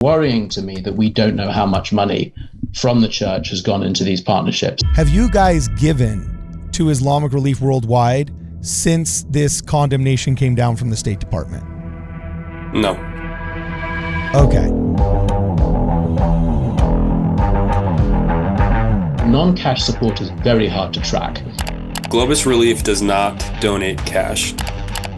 Worrying to me that we don't know how much money from the church has gone into these partnerships. Have you guys given to Islamic Relief Worldwide since this condemnation came down from the State Department? No. Okay. Non-cash support is very hard to track. Globus Relief does not donate cash.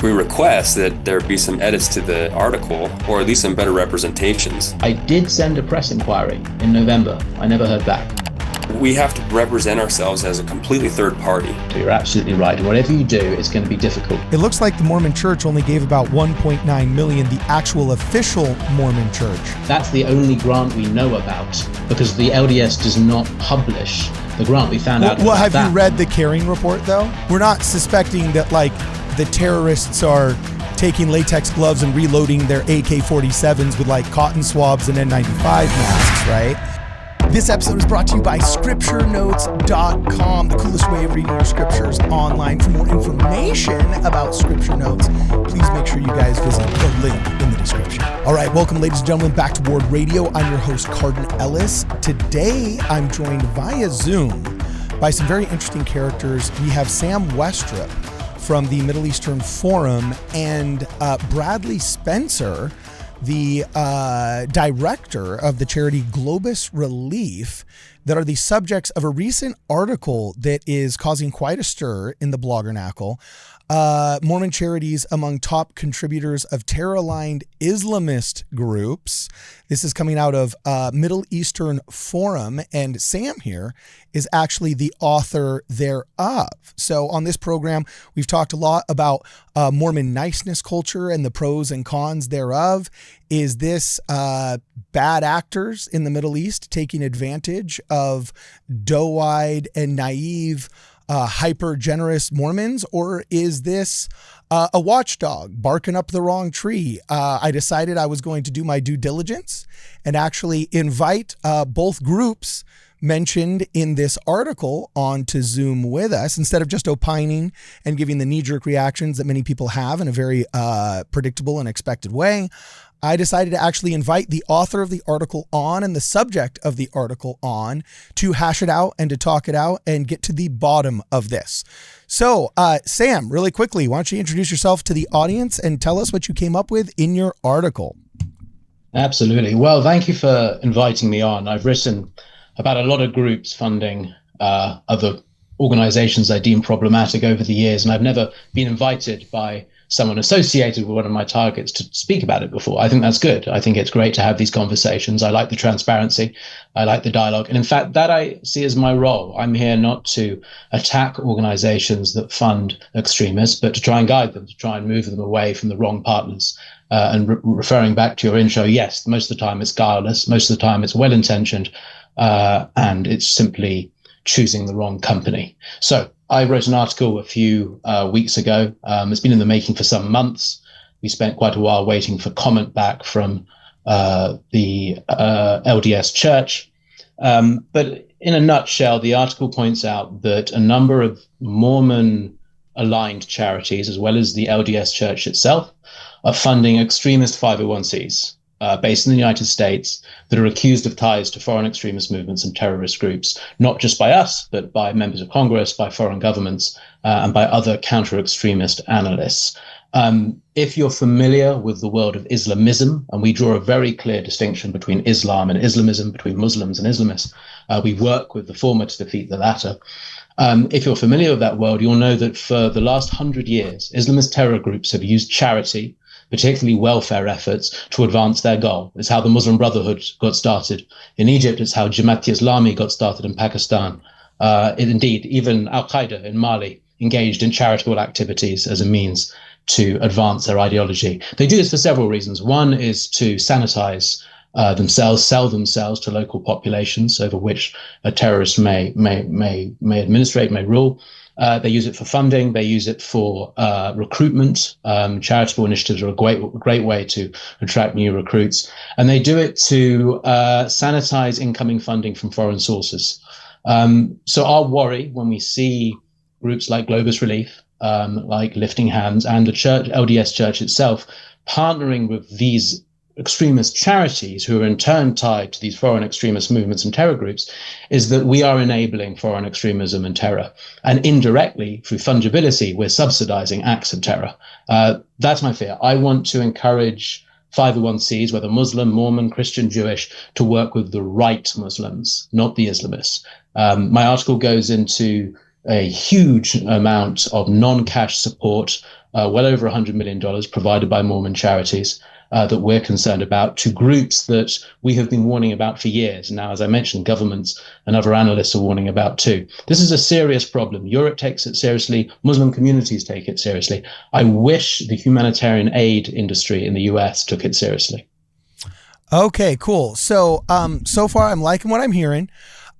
We request that there be some edits to the article, or at least some better representations. I did send a press inquiry in November. I never heard back. We have to represent ourselves as a completely third party. You're absolutely right. And whatever you do, it's going to be difficult. It looks like the Mormon Church only gave about 1.9 million, the actual official Mormon Church. That's the only grant we know about, because the LDS does not publish the grant. We found out Well, have that. you read the Caring report, though? We're not suspecting that, like, the terrorists are taking latex gloves and reloading their AK-47s with, like, cotton swabs and N95 masks, right? This episode is brought to you by scripturenotes.com, the coolest way of reading your scriptures online. For more information about Scripture Notes, please make sure you guys visit the link in the description. All right, welcome, ladies and gentlemen, back to Ward Radio. I'm your host, Cardon Ellis. Today, I'm joined via Zoom by some very interesting characters. We have Sam Westrop from the Middle Eastern Forum and Bradley Spencer, the director of the charity Globus Relief, that are the subjects of a recent article that is causing quite a stir in the bloggernacle. Mormon Charities among top contributors of Terror-Aligned Islamist groups. This is coming out of Middle Eastern Forum, and Sam here is actually the author thereof. So on this program, we've talked a lot about Mormon niceness culture and the pros and cons thereof. Is this bad actors in the Middle East taking advantage of doe-eyed and naive hyper generous Mormons, or is this a watchdog barking up the wrong tree? I decided I was going to do my due diligence and actually invite both groups mentioned in this article onto Zoom with us, instead of just opining and giving the knee-jerk reactions that many people have in a very predictable and expected way. I decided to actually invite the author of the article on and the subject of the article on to hash it out and to talk it out and get to the bottom of this. So, Sam, really quickly, why don't you introduce yourself to the audience and tell us what you came up with in your article? Absolutely. Well, thank you for inviting me on. I've written about a lot of groups funding other organizations I deem problematic over the years, and I've never been invited by someone associated with one of my targets to speak about it before. I think that's good. I think it's great to have these conversations. I like the transparency. I like the dialogue. And in fact, that I see as my role. I'm here not to attack organizations that fund extremists, but to try and guide them, to try and move them away from the wrong partners. And referring back to your intro, yes, most of the time it's guileless. Most of the time it's well-intentioned. And it's simply choosing the wrong company. So I wrote an article a few weeks ago. It's been in the making for some months. We spent quite a while waiting for comment back from the LDS Church. But in a nutshell, the article points out that a number of Mormon-aligned charities, as well as the LDS Church itself, are funding extremist 501cs based in the United States that are accused of ties to foreign extremist movements and terrorist groups, not just by us, but by members of Congress, by foreign governments, and by other counter-extremist analysts. If you're familiar with the world of Islamism, and we draw a very clear distinction between Islam and Islamism, between Muslims and Islamists, we work with the former to defeat the latter. If you're familiar with that world, you'll know that for the last 100 years, Islamist terror groups have used charity, particularly welfare efforts, to advance their goal. It's how the Muslim Brotherhood got started in Egypt. It's how Jamaat-e-Islami got started in Pakistan. Indeed, even Al-Qaeda in Mali engaged in charitable activities as a means to advance their ideology. They do this for several reasons. One is to sanitize themselves, sell themselves to local populations over which a terrorist may administrate, may rule. They use it for funding. They use it for recruitment. Charitable initiatives are a great way to attract new recruits. And they do it to sanitize incoming funding from foreign sources. So our worry when we see groups like Globus Relief, like Lifting Hands, and the church, LDS Church itself, partnering with these extremist charities, who are in turn tied to these foreign extremist movements and terror groups, is that we are enabling foreign extremism and terror. And indirectly, through fungibility, we're subsidizing acts of terror. That's my fear. I want to encourage 501Cs, whether Muslim, Mormon, Christian, Jewish, to work with the right Muslims, not the Islamists. My article goes into a huge amount of non-cash support, well over $100 million provided by Mormon Charities, that we're concerned about, to groups that we have been warning about for years. Now, as I mentioned, governments and other analysts are warning about too. This is a serious problem. Europe takes it seriously. Muslim communities take it seriously. I wish the humanitarian aid industry in the US took it seriously. Okay, cool. So, so far I'm liking what I'm hearing.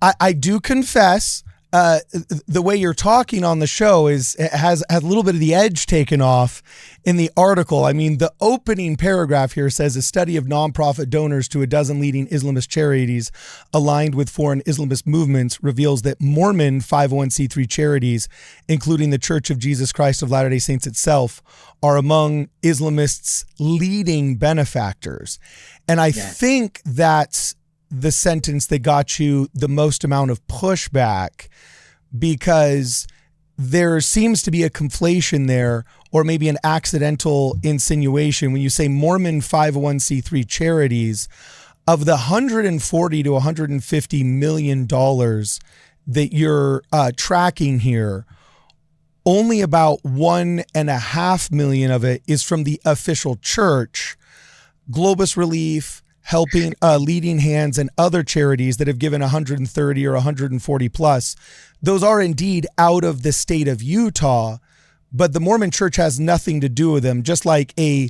I do confess, the way you're talking on the show has a little bit of the edge taken off in the article. I mean, the opening paragraph here says a study of nonprofit donors to a dozen leading Islamist charities aligned with foreign Islamist movements reveals that Mormon 501c3 charities, including the Church of Jesus Christ of Latter-day Saints itself, are among Islamists' leading benefactors. And I think that's the sentence that got you the most amount of pushback, because there seems to be a conflation there, or maybe an accidental insinuation when you say Mormon 501c3 charities. Of the $140 to $150 million that you're tracking here, only about $1.5 million of it is from the official church. Globus Relief, Helping Leading Hands, and other charities that have given 130 or 140 plus, those are indeed out of the state of Utah, but the Mormon Church has nothing to do with them. Just like a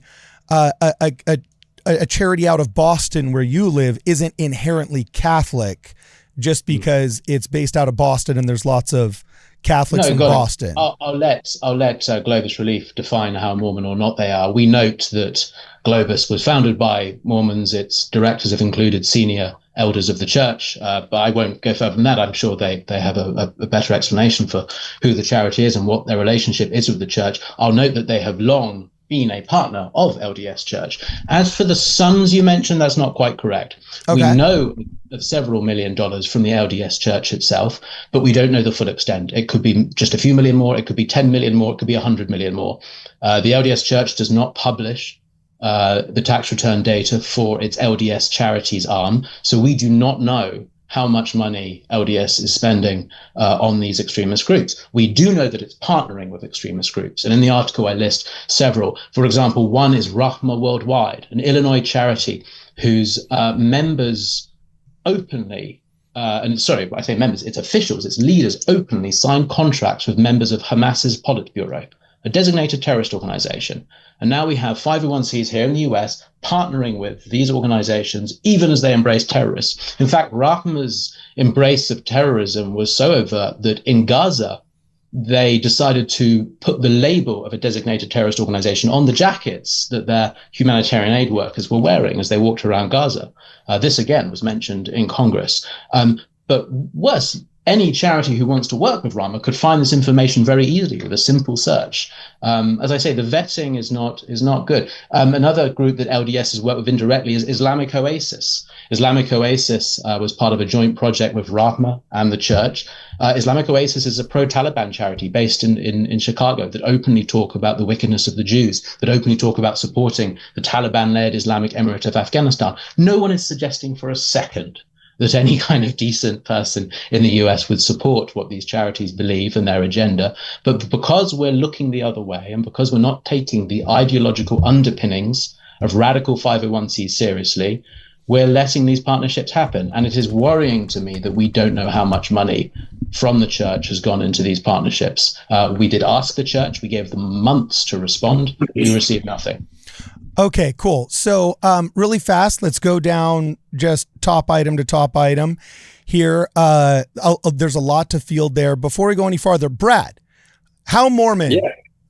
charity out of Boston where you live isn't inherently Catholic just because it's based out of Boston and there's lots of Catholics in Boston. I'll let Globus Relief define how Mormon or not they are. We note that Globus was founded by Mormons. Its directors have included senior elders of the church, but I won't go further than that. I'm sure they have a better explanation for who the charity is and what their relationship is with the church. I'll note that they have long been a partner of LDS Church. As for the sums you mentioned, that's not quite correct. Okay. We know of several $1 million from the LDS Church itself, but we don't know the full extent. It could be just a few million more, it could be 10 million more, it could be 100 million more. The LDS Church does not publish the tax return data for its LDS Charities arm, so we do not know how much money LDS is spending on these extremist groups. We do know that it's partnering with extremist groups. And in the article, I list several. For example, one is Rahma Worldwide, an Illinois charity whose members openly, I say members, its officials, its leaders openly sign contracts with members of Hamas's Politburo, a designated terrorist organization. And now we have 501Cs here in the US partnering with these organizations, even as they embrace terrorists. In fact, Rahma's embrace of terrorism was so overt that in Gaza, they decided to put the label of a designated terrorist organization on the jackets that their humanitarian aid workers were wearing as they walked around Gaza. This, again, was mentioned in Congress. But worse, any charity who wants to work with Rahma could find this information very easily with a simple search. As I say, the vetting is not good. Another group that LDS has worked with indirectly is Islamic Oasis. Islamic Oasis was part of a joint project with Rahma and the church. Islamic Oasis is a pro-Taliban charity based in Chicago that openly talk about the wickedness of the Jews, that openly talk about supporting the Taliban-led Islamic Emirate of Afghanistan. No one is suggesting for a second that any kind of decent person in the US would support what these charities believe and their agenda. But because we're looking the other way, and because we're not taking the ideological underpinnings of radical 501c seriously, we're letting these partnerships happen. And it is worrying to me that we don't know how much money from the church has gone into these partnerships. We did ask the church. We gave them months to respond. We received nothing. Okay, cool. So really fast, let's go down just top item to top item here. There's a lot to field there. Before we go any farther, Brad, how Mormon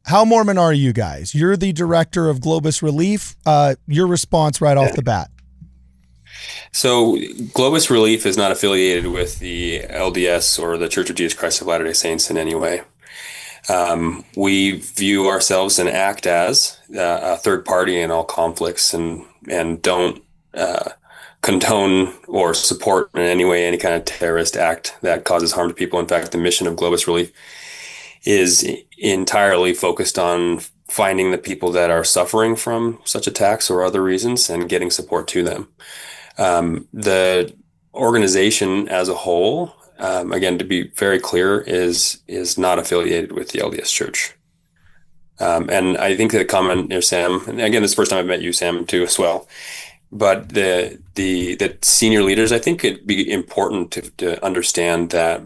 are you guys? You're the director of Globus Relief. Your response right off the bat. So Globus Relief is not affiliated with the LDS or the Church of Jesus Christ of Latter-day Saints in any way. We view ourselves and act as a third party in all conflicts, and don't condone or support in any way any kind of terrorist act that causes harm to people. In fact, the mission of Globus Relief is entirely focused on finding the people that are suffering from such attacks or other reasons and getting support to them. The organization as a whole, again, to be very clear, is not affiliated with the LDS Church. And I think the comment there, Sam, and again, this is the first time I've met you, Sam, too, as well. But the senior leaders, I think it'd be important to understand that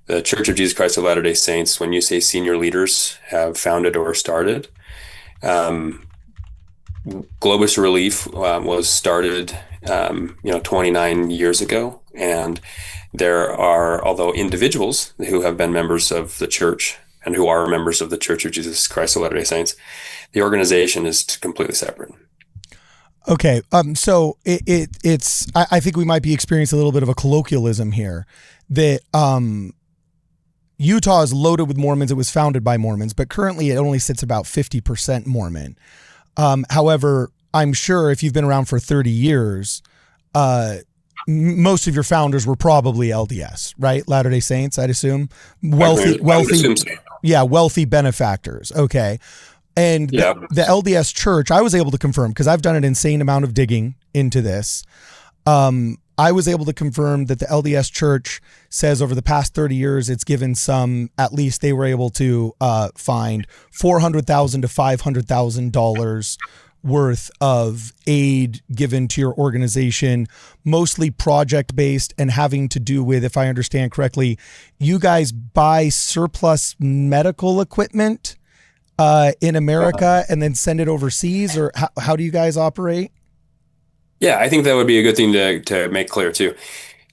the Church of Jesus Christ of Latter-day Saints, when you say senior leaders have founded or started, Globus Relief was started 29 years ago, and there are, although individuals who have been members of the church and who are members of the Church of Jesus Christ of Latter-day Saints, the organization is completely separate. Okay. So it's, I think we might be experiencing a little bit of a colloquialism here that, Utah is loaded with Mormons. It was founded by Mormons, but currently it only sits about 50% Mormon. However, I'm sure if you've been around for 30 years, most of your founders were probably LDS, right? Latter-day Saints, I'd assume. Wealthy, yeah, wealthy benefactors. Okay. And the LDS Church, I was able to confirm, because I've done an insane amount of digging into this. I was able to confirm that the LDS Church says over the past 30 years, it's given some, at least they were able to find $400,000 to $500,000 worth of aid given to your organization, mostly project-based and having to do with, if I understand correctly, you guys buy surplus medical equipment in America and then send it overseas, or how do you guys operate? Yeah, I think that would be a good thing to make clear too.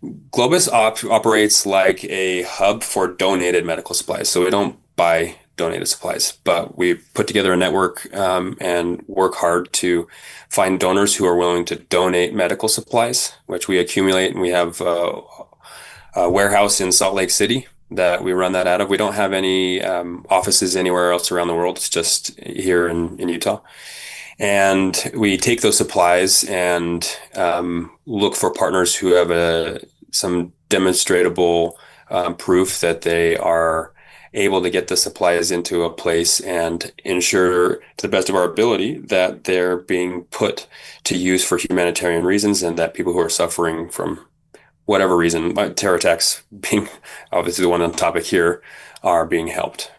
Globus operates like a hub for donated medical supplies. So we don't buy donated supplies, but we put together a network and work hard to find donors who are willing to donate medical supplies, which we accumulate. And we have a warehouse in Salt Lake City that we run that out of. We don't have any offices anywhere else around the world. It's just here in Utah. And we take those supplies and look for partners who have some demonstrable proof that they are able to get the supplies into a place and ensure, to the best of our ability, that they're being put to use for humanitarian reasons, and that people who are suffering from whatever reason, terror attacks being obviously the one on topic here, are being helped.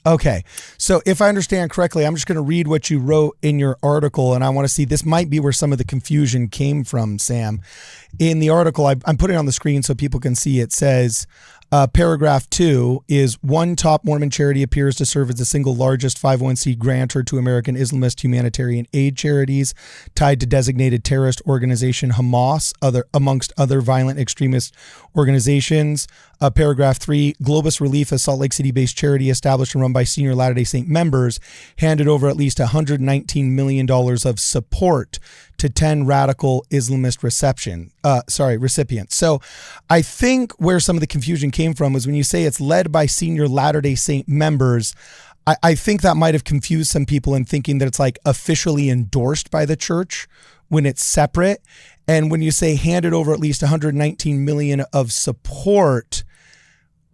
Okay. So if I understand correctly, I'm just going to read what you wrote in your article, and I want to see, this might be where some of the confusion came from, Sam. In the article, I'm putting it on the screen so people can see. It says, paragraph 2 is, one top Mormon charity appears to serve as the single largest 501c grantor to American Islamist humanitarian aid charities tied to designated terrorist organization Hamas, amongst other violent extremist organizations. Paragraph 3, Globus Relief, a Salt Lake City-based charity established and run by senior Latter-day Saint members, handed over at least $119 million of support to 10 radical Islamist recipients. So I think where some of the confusion came from was when you say it's led by senior Latter-day Saint members, I think that might have confused some people in thinking that it's like officially endorsed by the church when it's separate. And when you say handed over at least 119 million of support,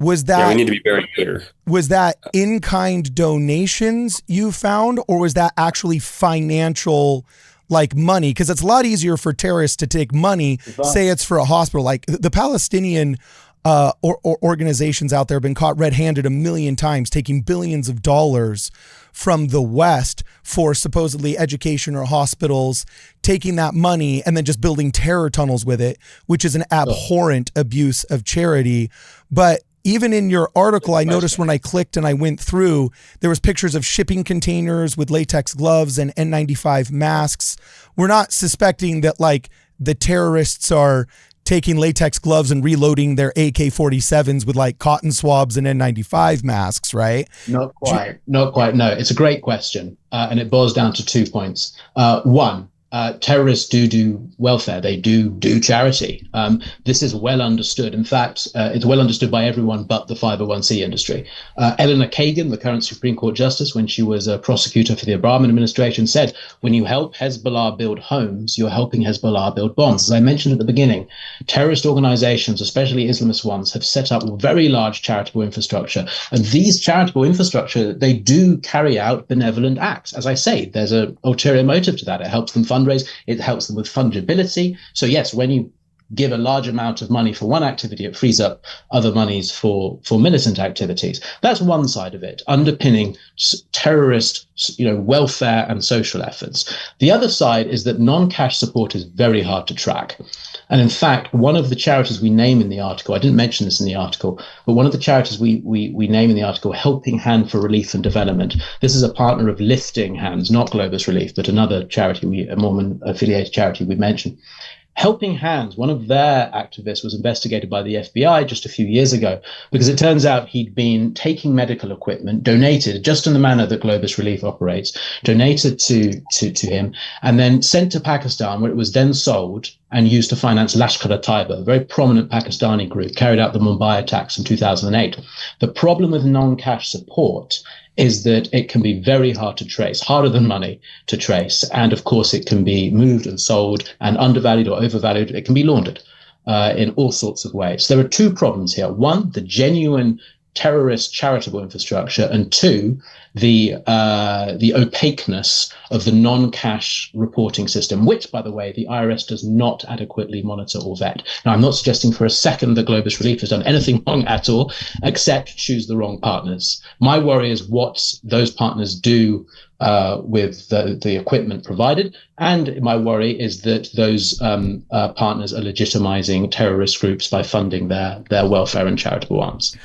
was that, we need to be very clear. Was that in-kind donations you found, or was that actually financial, like money? Because it's a lot easier for terrorists to take money, say it's for a hospital. Like the Palestinian organizations out there have been caught red-handed a million times, taking billions of dollars from the West for supposedly education or hospitals, taking that money and then just building terror tunnels with it, which is an abhorrent abuse of charity. But even in your article, I noticed when I clicked and I went through, there was pictures of shipping containers with latex gloves and N95 masks. We're not suspecting that like the terrorists are taking latex gloves and reloading their AK-47s with like cotton swabs and N95 masks, right? Not quite. No, it's a great question. And it boils down to 2 points. One, terrorists do welfare. They do charity. This is well understood. In fact, it's well understood by everyone but the 501c industry. Eleanor Kagan, the current Supreme Court Justice, when she was a prosecutor for the Obama administration, said, when you help Hezbollah build homes, you're helping Hezbollah build bombs. As I mentioned at the beginning, terrorist organizations, especially Islamist ones, have set up very large charitable infrastructure. And these charitable infrastructure, they do carry out benevolent acts. As I say, there's an ulterior motive to that. It helps them fundraise. It helps them with fungibility. So yes, when you give a large amount of money for one activity, it frees up other monies for militant activities. That's one side of it, underpinning terrorist, welfare and social efforts. The other side is that non-cash support is very hard to track. And in fact, one of the charities we name in the article, I didn't mention this in the article, but one of the charities we name in the article, Helping Hand for Relief and Development. This is a partner of Lifting Hands, not Globus Relief, but another charity, a Mormon affiliated charity we mentioned. Helping Hands, one of their activists, was investigated by the FBI just a few years ago because it turns out he'd been taking medical equipment, donated, just in the manner that Globus Relief operates, donated to him, and then sent to Pakistan, where it was then sold and used to finance Lashkar-e-Taiba, a very prominent Pakistani group, carried out the Mumbai attacks in 2008. The problem with non-cash support is that it can be very hard to trace, harder than money to trace. And of course, it can be moved and sold and undervalued or overvalued. It can be laundered in all sorts of ways. There are two problems here. One, the genuine terrorist charitable infrastructure, and two, the opaqueness of the non-cash reporting system, which, by the way, the IRS does not adequately monitor or vet. Now, I'm not suggesting for a second that Globus Relief has done anything wrong at all, except choose the wrong partners. My worry is what those partners do with the equipment provided, and my worry is that those partners are legitimizing terrorist groups by funding their welfare and charitable arms.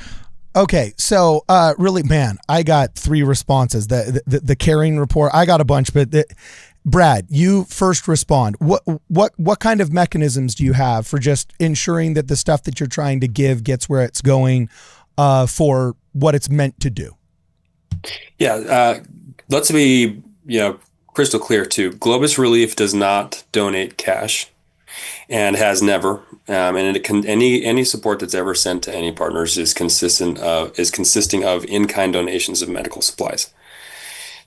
Okay, so really, man, I got 3 responses. The caring report, I got a bunch, but Brad, you first respond. What kind of mechanisms do you have for just ensuring that the stuff that you're trying to give gets where it's going for what it's meant to do? Yeah, let's be crystal clear too. Globus Relief does not donate cash, and has never. And any support that's ever sent to any partners is consisting of in-kind donations of medical supplies.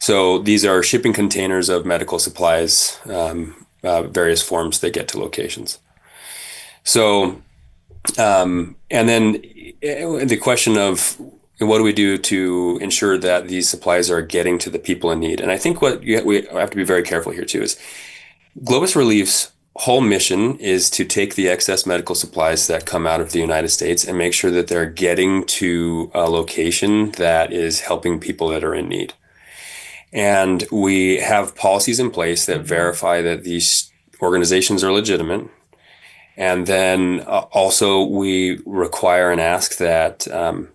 So these are shipping containers of medical supplies, various forms that get to locations. So, and then the question of what do we do to ensure that these supplies are getting to the people in need? And I think we have to be very careful here too is Globus Relief's whole mission is to take the excess medical supplies that come out of the United States and make sure that they're getting to a location that is helping people that are in need. And we have policies in place that verify that these organizations are legitimate. And then also we require and ask that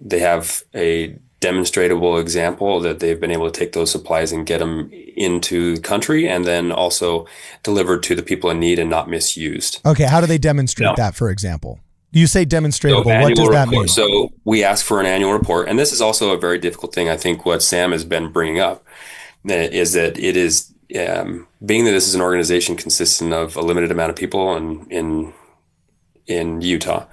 they have a demonstrable example that they've been able to take those supplies and get them into the country and then also delivered to the people in need and not misused. Okay, how do they demonstrate that, for example? You say demonstrable. So what does that mean? So we ask for an annual report, and this is also a very difficult thing. I think what Sam has been bringing up is that it is, being that this is an organization consisting of a limited amount of people in Utah,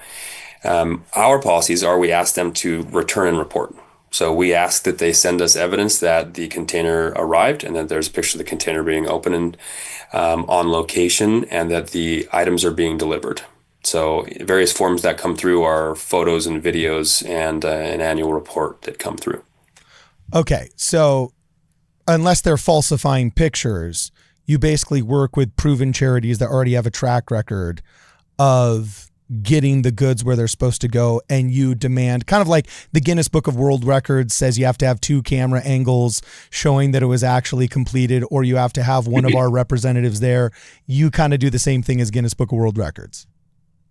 our policies are we ask them to return and report. So we ask that they send us evidence that the container arrived and that there's a picture of the container being opened on location and that the items are being delivered. So various forms that come through are photos and videos and an annual report that come through. Okay, so unless they're falsifying pictures, you basically work with proven charities that already have a track record of getting the goods where they're supposed to go, and you demand, kind of like the Guinness Book of World Records says you have to have 2 camera angles showing that it was actually completed, or you have to have one of our representatives there. You kind of do the same thing as Guinness Book of World Records.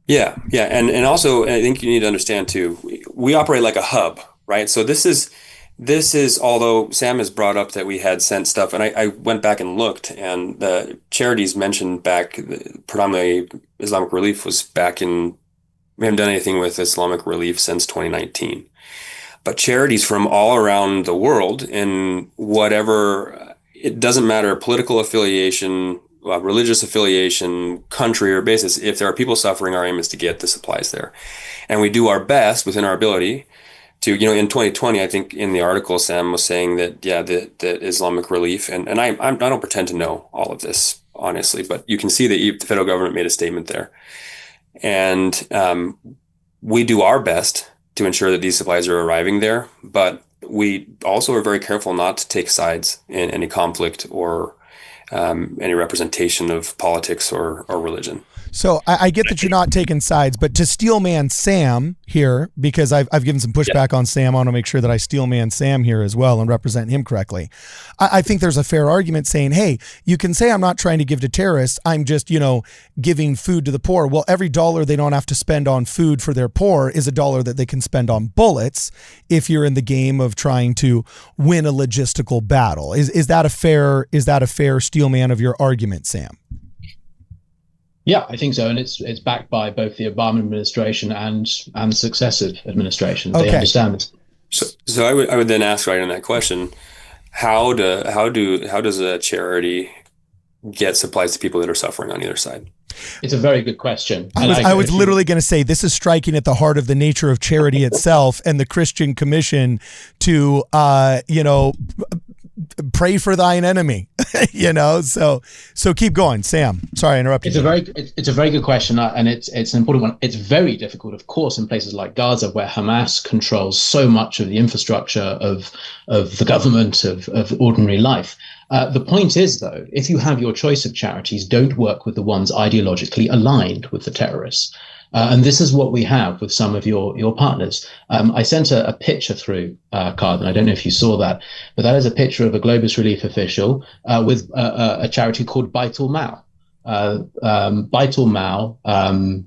Yeah. And also, I think you need to understand too, we operate like a hub, right? So this is, although Sam has brought up that we had sent stuff, and I went back and looked, and the charities mentioned back, predominantly Islamic Relief was back in, we haven't done anything with Islamic Relief since 2019. But charities from all around the world, in whatever, it doesn't matter, political affiliation, religious affiliation, country, or basis. If there are people suffering, our aim is to get the supplies there. And we do our best within our ability to, in 2020, I think in the article, Sam was saying that, yeah, that Islamic Relief, and I don't pretend to know all of this, honestly, but you can see that the federal government made a statement there. And we do our best to ensure that these supplies are arriving there, but we also are very careful not to take sides in any conflict or any representation of politics or religion. So I get that you're not taking sides, but to Steelman Sam here, because I've given some pushback on Sam, I want to make sure that I Steelman Sam here as well and represent him correctly. I think there's a fair argument saying, hey, you can say I'm not trying to give to terrorists, I'm just, giving food to the poor. Well, every dollar they don't have to spend on food for their poor is a dollar that they can spend on bullets if you're in the game of trying to win a logistical battle. Is that a fair Steelman of your argument, Sam? Yeah, I think so, and it's backed by both the Obama administration and successive administrations. Okay. They understand this. So I would then ask right on that question, how does a charity get supplies to people that are suffering on either side? It's a very good question. I was literally going to say this is striking at the heart of the nature of charity itself and the Christian commission to pray for thine enemy, so keep going, Sam. Sorry, I interrupted. It's a very good question, and it's an important one. It's very difficult, of course, in places like Gaza, where Hamas controls so much of the infrastructure of the government, of ordinary life. The point is, though, if you have your choice of charities, don't work with the ones ideologically aligned with the terrorists. And this is what we have with some of your partners. I sent a picture through, Cardon. I don't know if you saw that, but that is a picture of a Globus Relief official with a charity called Baitul Mal. Baitul Mal,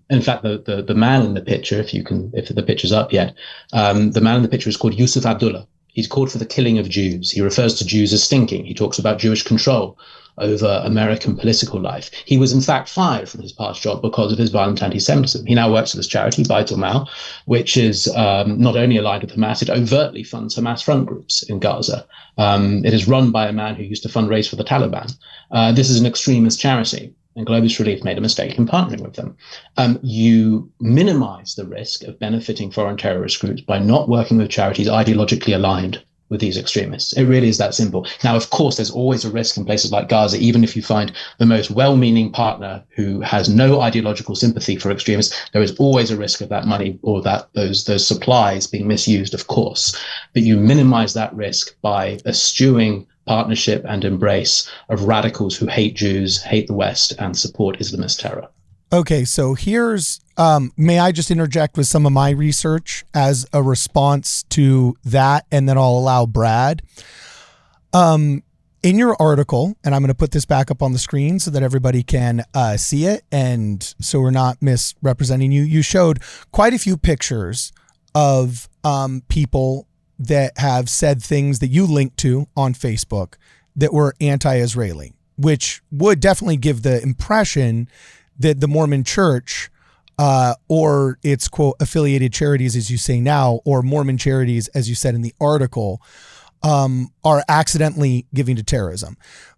in fact, the man in the picture, if the picture's up yet, the man in the picture is called Yusuf Abdullah. He's called for the killing of Jews. He refers to Jews as stinking. He talks about Jewish control over American political life. He was in fact fired from his past job because of his violent anti-Semitism. He now works for this charity, Baitul Mal, which is not only aligned with Hamas, it overtly funds Hamas front groups in Gaza. It is run by a man who used to fundraise for the Taliban. This is an extremist charity, and Globus Relief made a mistake in partnering with them. You minimize the risk of benefiting foreign terrorist groups by not working with charities ideologically aligned with these extremists. It really is that simple. Now, of course, there's always a risk in places like Gaza, even if you find the most well-meaning partner who has no ideological sympathy for extremists, there is always a risk of that money or that those supplies being misused, of course. But you minimize that risk by eschewing partnership and embrace of radicals who hate Jews, hate the West, and support Islamist terror. Okay, so here's, may I just interject with some of my research as a response to that, and then I'll allow Brad. In your article, and I'm going to put this back up on the screen so that everybody can see it, and so we're not misrepresenting you, you showed quite a few pictures of people that have said things that you linked to on Facebook that were anti-Israeli, which would definitely give the impression that the Mormon Church or its, quote, affiliated charities, as you say now, or Mormon Charities, as you said in the article, are accidentally giving to terrorism.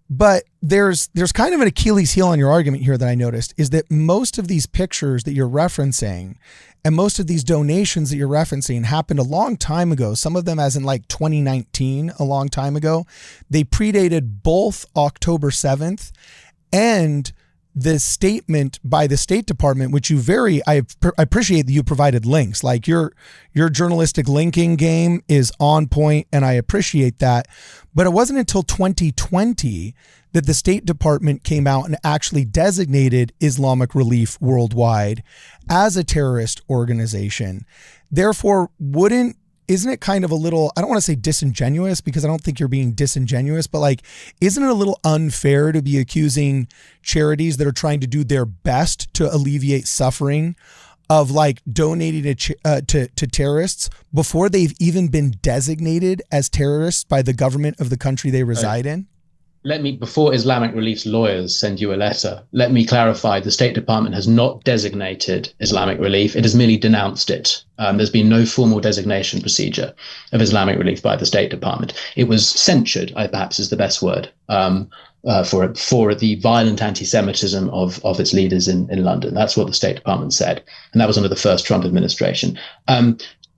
But there's kind of an Achilles heel on your argument here that I noticed, is that most of these pictures that you're referencing and most of these donations that you're referencing happened a long time ago. Some of them as in like 2019, a long time ago. They predated both October 7th and the statement by the State Department, which I appreciate that you provided links. Like your journalistic linking game is on point, and I appreciate that. But it wasn't until 2020 that the State Department came out and actually designated Islamic Relief Worldwide as a terrorist organization. Therefore, isn't it kind of a little, I don't want to say disingenuous, because I don't think you're being disingenuous, but like, isn't it a little unfair to be accusing charities that are trying to do their best to alleviate suffering of like donating to terrorists before they've even been designated as terrorists by the government of the country they reside in? Before Islamic Relief's lawyers send you a letter, let me clarify, the State Department has not designated Islamic Relief. It has merely denounced it. There's been no formal designation procedure of Islamic Relief by the State Department. It was censured, perhaps is the best word, for the violent anti-Semitism of its leaders in London. That's what the State Department said, and that was under the first Trump administration.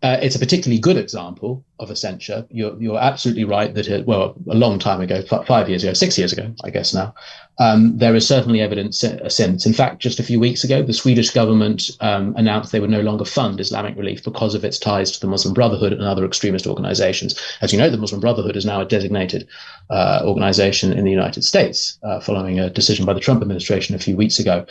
It's a particularly good example of a censure. You're absolutely right that a long time ago, 5 years ago, 6 years ago, I guess now, there is certainly evidence since. In fact, just a few weeks ago, the Swedish government announced they would no longer fund Islamic Relief because of its ties to the Muslim Brotherhood and other extremist organizations. As you know, the Muslim Brotherhood is now a designated organization in the United States, following a decision by the Trump administration a few weeks ago.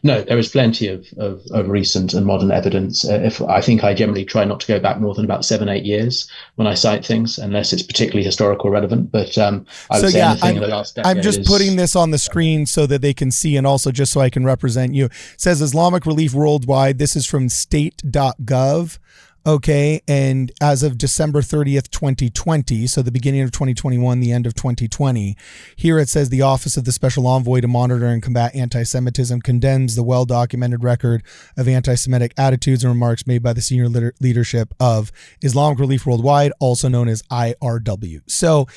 No, there is plenty of recent and modern evidence. I think I generally try not to go back more than about 7-8 years when I cite things, unless it's particularly historical relevant. But I would say anything in the last decade. I'm just putting this on the screen so that they can see, and also just so I can represent you. It says Islamic Relief Worldwide. This is from state.gov. Okay, and as of December 30th, 2020, so the beginning of 2021, the end of 2020, here it says the Office of the Special Envoy to Monitor and Combat Anti-Semitism condemns the well-documented record of anti-Semitic attitudes and remarks made by the senior leadership of Islamic Relief Worldwide, also known as IRW. So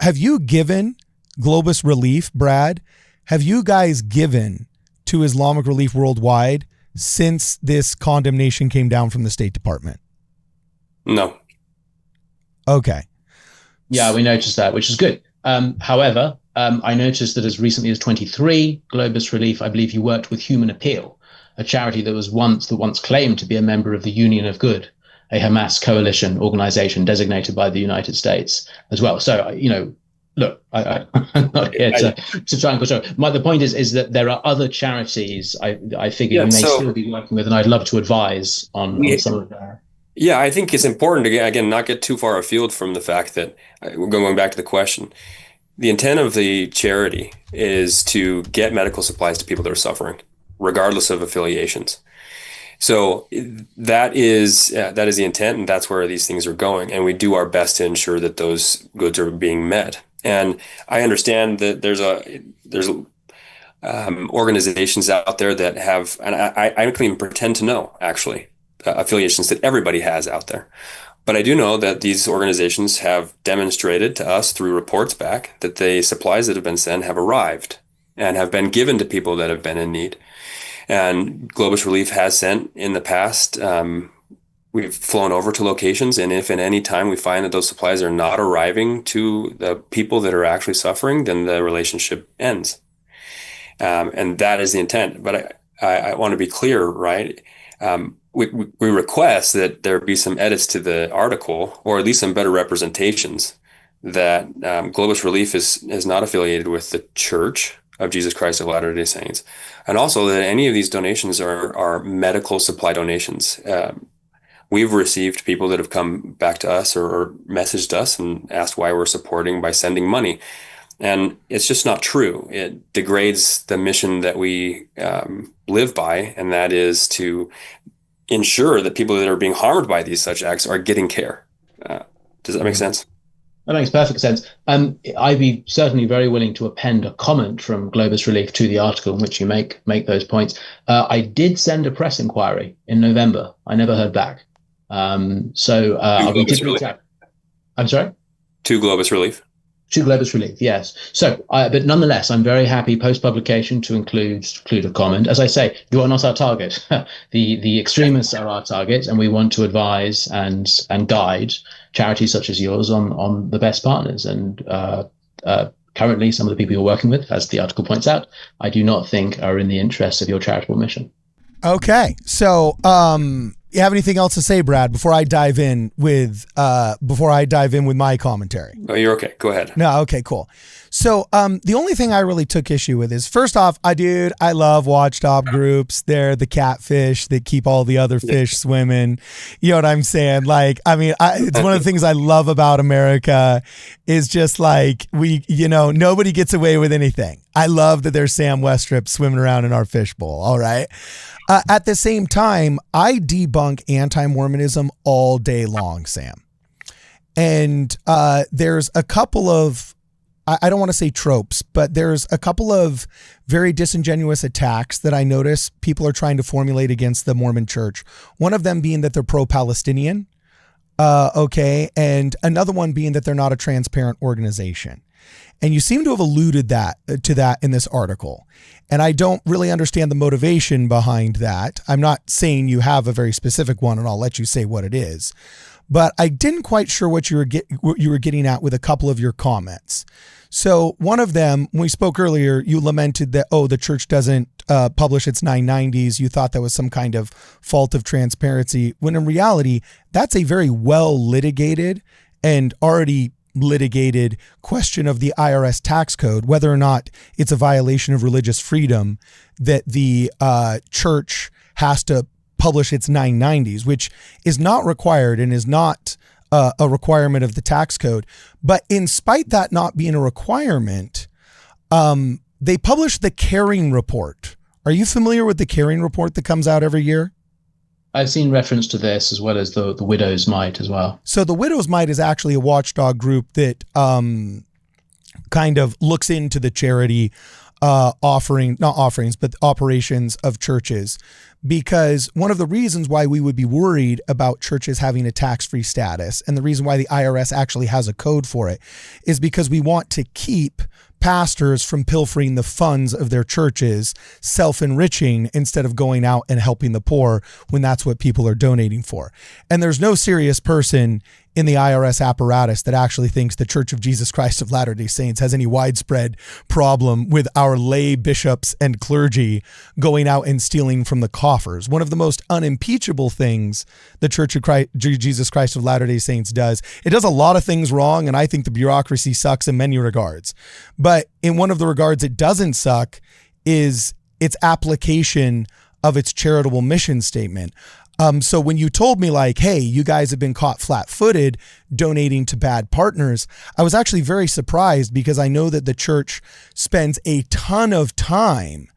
have you given Globus Relief, Brad? Have you guys given to Islamic Relief Worldwide since this condemnation came down from the State Department? No. Okay. Yeah, we noticed that, which is good. However, I noticed that as recently as 23, Globus Relief, I believe you worked with Human Appeal, a charity that once claimed to be a member of the Union of Good, a Hamas coalition organization designated by the United States as well. So, look, I'm not here to try and control. The point is that there are other charities I figure you may still be working with, and I'd love to advise on some of that. Yeah, I think it's important to, again, not get too far afield from the fact that, going back to the question, the intent of the charity is to get medical supplies to people that are suffering, regardless of affiliations. So that is the intent, and that's where these things are going. And we do our best to ensure that those goods are being met. And I understand that there's organizations out there that have, and I don't even pretend to know, actually, affiliations that everybody has out there. But I do know that these organizations have demonstrated to us through reports back that the supplies that have been sent have arrived and have been given to people that have been in need. And Globus Relief has sent in the past. We've flown over to locations, and if at any time we find that those supplies are not arriving to the people that are actually suffering, then the relationship ends. And that is the intent. But I want to be clear, right? We request that there be some edits to the article, or at least some better representations, that Globus Relief is not affiliated with the Church of Jesus Christ of Latter-day Saints, and also that any of these donations are medical supply donations. We've received people that have come back to us or messaged us and asked why we're supporting by sending money. And it's just not true. It degrades the mission that we live by, and that is to ensure that people that are being harmed by these such acts are getting care. Does that make sense? That makes perfect sense. I'd be certainly very willing to append a comment from Globus Relief to the article in which you make those points. I did send a press inquiry in November. I never heard back. I'm sorry? To Globus Relief. To Globus Relief, yes. So, but nonetheless, I'm very happy post-publication to include a comment. As I say, you are not our target. The extremists are our target, and we want to advise and guide charities such as yours on the best partners. And currently, some of the people you're working with, as the article points out, I do not think are in the interests of your charitable mission. Okay, so you have anything else to say, Brad, before I dive in with my commentary? Oh, you're okay. Go ahead. No, okay, cool. So the only thing I really took issue with is, first off, I love watchdog groups. They're the catfish that keep all the other fish swimming. You know what I'm saying? Like, I mean, it's one of the things I love about America is just like nobody gets away with anything. I love that there's Sam Westrop swimming around in our fishbowl. All right. At the same time, I debunk anti-Mormonism all day long, Sam. And there's a couple of, I don't want to say tropes, but there's a couple of very disingenuous attacks that I notice people are trying to formulate against the Mormon Church. One of them being that they're pro-Palestinian, and another one being that they're not a transparent organization. And you seem to have alluded to that in this article. And I don't really understand the motivation behind that. I'm not saying you have a very specific one, and I'll let you say what it is. But I didn't quite sure what you were getting at with a couple of your comments. So one of them, when we spoke earlier, you lamented that, the church doesn't publish its 990s. You thought that was some kind of fault of transparency, when in reality, that's a very well litigated and already litigated question of the IRS tax code, whether or not it's a violation of religious freedom that the church has to publish its 990s, which is not required and is not a requirement of the tax code. But in spite that not being a requirement, they publish the Caring Report. Are you familiar with the Caring Report that comes out every year? I've seen reference to this, as well as the Widow's Mite as well. So the Widow's Mite is actually a watchdog group that kind of looks into the charity operations of churches, because one of the reasons why we would be worried about churches having a tax-free status, and the reason why the IRS actually has a code for it, is because we want to keep pastors from pilfering the funds of their churches, self-enriching instead of going out and helping the poor when that's what people are donating for. And there's no serious person in the IRS apparatus that actually thinks the Church of Jesus Christ of Latter-day Saints has any widespread problem with our lay bishops and clergy going out and stealing from the coffers. One of the most unimpeachable things the Church of Jesus Christ of Latter-day Saints does, it does a lot of things wrong, and I think the bureaucracy sucks in many regards. But in one of the regards it doesn't suck is its application of its charitable mission statement. So when you told me like, hey, you guys have been caught flat-footed donating to bad partners, I was actually very surprised, because I know that the church spends a ton of time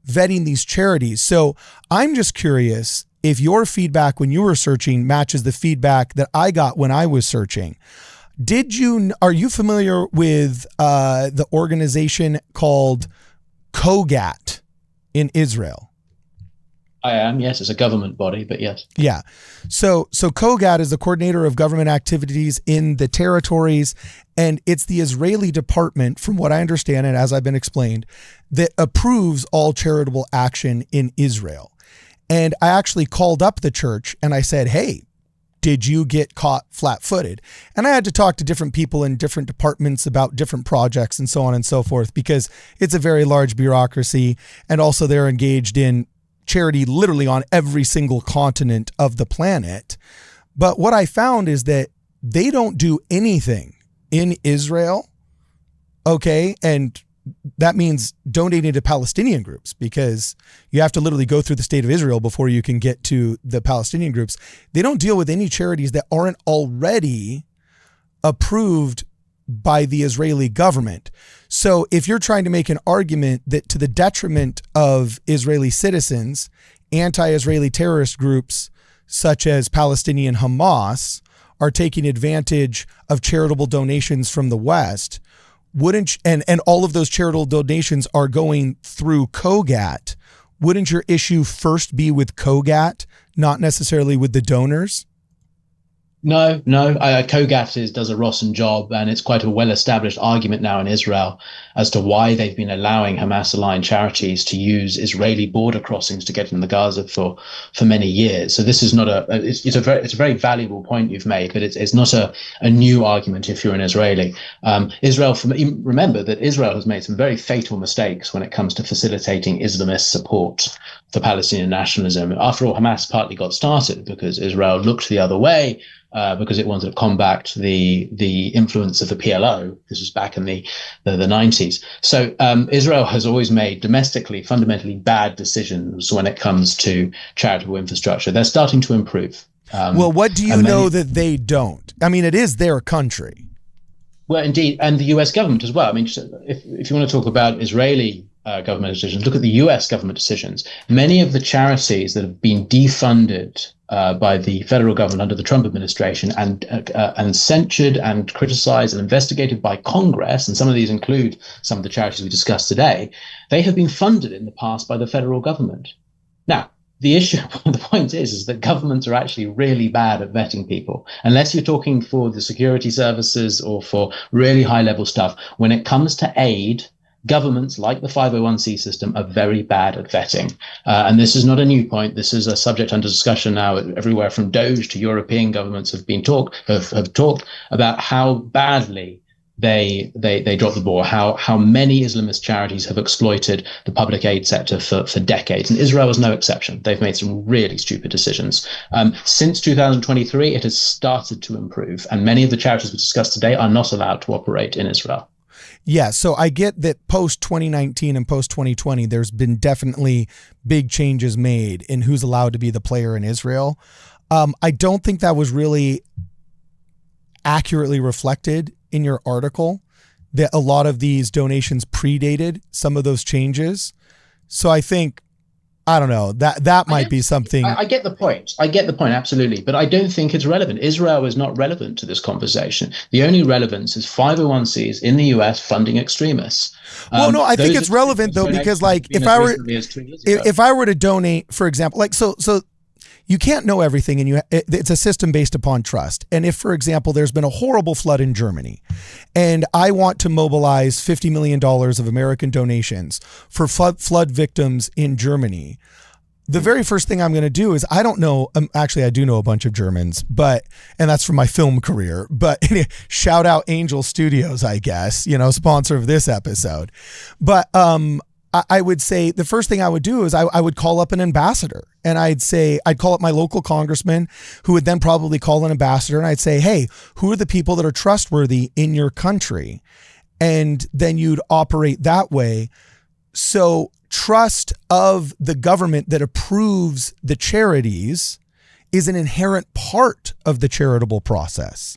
vetting these charities. So I'm just curious if your feedback when you were searching matches the feedback that I got when I was searching. Are you familiar with the organization called COGAT in Israel? I am, yes. It's a government body, but yes. Yeah. So COGAT is the coordinator of government activities in the territories, and it's the Israeli department, from what I understand and as I've been explained, that approves all charitable action in Israel. And I actually called up the church and I said, hey, did you get caught flat-footed? And I had to talk to different people in different departments about different projects and so on and so forth, because it's a very large bureaucracy, and also they're engaged in charity literally on every single continent of the planet. But what I found is that they don't do anything in Israel. Okay. And that means donating to Palestinian groups, because you have to literally go through the state of Israel before you can get to the Palestinian groups. They don't deal with any charities that aren't already approved by the Israeli government. So if you're trying to make an argument that to the detriment of Israeli citizens, anti-Israeli terrorist groups such as Palestinian Hamas are taking advantage of charitable donations from the West, and all of those charitable donations are going through COGAT, wouldn't your issue first be with COGAT, not necessarily with the donors? No. COGAT does a rotten job, and it's quite a well-established argument now in Israel as to why they've been allowing Hamas-aligned charities to use Israeli border crossings to get into Gaza for many years. So this is not it's a very valuable point you've made, but it's not a new argument if you're an Israeli. Remember that Israel has made some very fatal mistakes when it comes to facilitating Islamist support for Palestinian nationalism. After all, Hamas partly got started because Israel looked the other way, because it wanted to combat the influence of the PLO. This was back in the 90s. So Israel has always made domestically fundamentally bad decisions when it comes to charitable infrastructure. They're starting to improve. Well, what do you know that they don't? I mean, it is their country. Well, indeed, and the U.S. government as well. I mean, if you want to talk about Israeli government decisions, look at the U.S. government decisions. Many of the charities that have been defunded by the federal government under the Trump administration and censured and criticized and investigated by Congress, and some of these include some of the charities we discussed today, they have been funded in the past by the federal government. Now, the issue, the point is that governments are actually really bad at vetting people. Unless you're talking for the security services or for really high level stuff, when it comes to aid, governments like the 501c system are very bad at vetting. And this is not a new point. This is a subject under discussion now everywhere from Doge to European governments have talked about how badly they dropped the ball, how many Islamist charities have exploited the public aid sector for decades. And Israel is no exception. They've made some really stupid decisions. Since 2023, it has started to improve. And many of the charities we discussed today are not allowed to operate in Israel. Yeah, so I get that post 2019 and post 2020, there's been definitely big changes made in who's allowed to be the player in Israel. I don't think that was really accurately reflected in your article, that a lot of these donations predated some of those changes. So I think, I don't know, that might be something. I get the point. Absolutely. But I don't think it's relevant. Israel is not relevant to this conversation. The only relevance is 501cs in the US funding extremists. Well, no, I think it's relevant though, because like if I were to donate, for example, like, so you can't know everything, and it's a system based upon trust. And if, for example, there's been a horrible flood in Germany and I want to mobilize $50 million of American donations for flood victims in Germany, the very first thing I'm going to do is, I don't know, actually I do know a bunch of Germans, and that's from my film career, but shout out Angel Studios, I guess, sponsor of this episode. But I would say the first thing I would do is I would call up an ambassador, and I'd call up my local congressman, who would then probably call an ambassador, and I'd say, hey, who are the people that are trustworthy in your country? And then you'd operate that way. So trust of the government that approves the charities is an inherent part of the charitable process,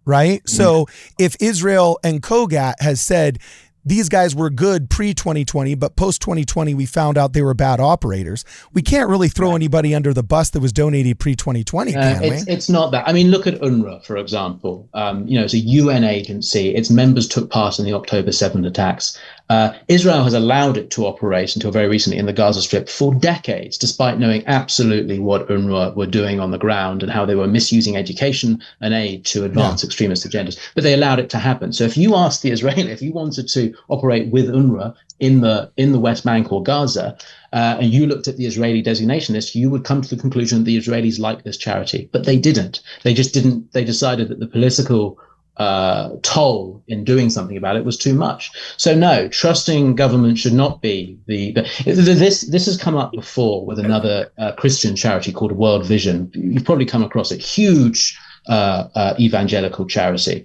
right? So if Israel and Kogat has said, these guys were good pre-2020, but post-2020, we found out they were bad operators, we can't really throw anybody under the bus that was donated pre-2020, can we? It's not that. I mean, look at UNRWA, for example. It's a UN agency. Its members took part in the October 7th attacks. Israel has allowed it to operate until very recently in the Gaza Strip for decades, despite knowing absolutely what UNRWA were doing on the ground and how they were misusing education and aid to advance extremist agendas. But they allowed it to happen. So if you asked the Israeli, if you wanted to operate with UNRWA in the West Bank or Gaza, and you looked at the Israeli designation list, you would come to the conclusion that the Israelis like this charity. But they didn't. They just didn't. They decided that the political toll in doing something about it was too much. So no, trusting government should not be this has come up before with another Christian charity called World Vision. You've probably come across it. Huge evangelical charity.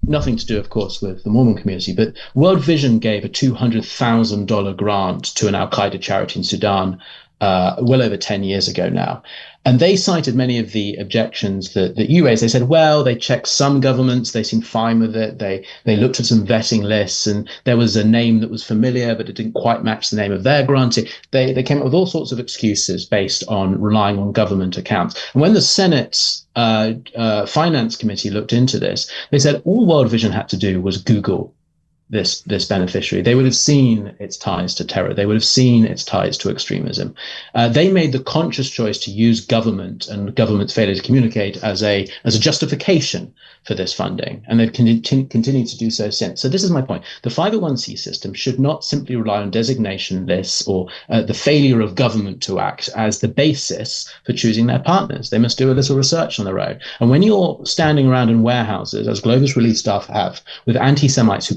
Nothing to do, of course, with the Mormon community, but World Vision gave a $200,000 grant to an Al-Qaeda charity in Sudan well over 10 years ago now. And they cited many of the objections that you raised. They said, well, they checked some governments, they seemed fine with it. They looked at some vetting lists, and there was a name that was familiar, but it didn't quite match the name of their grantee. They came up with all sorts of excuses based on relying on government accounts. And when the Senate's Finance Committee looked into this, they said all World Vision had to do was Google this beneficiary. They would have seen its ties to terror. They would have seen its ties to extremism. They made the conscious choice to use government and government's failure to communicate as a justification for this funding, and they've continued to do so since. So this is my point. The 501c system should not simply rely on designation lists or the failure of government to act as the basis for choosing their partners. They must do a little research on their own. And when you're standing around in warehouses, as Globus Relief staff have, with anti-Semites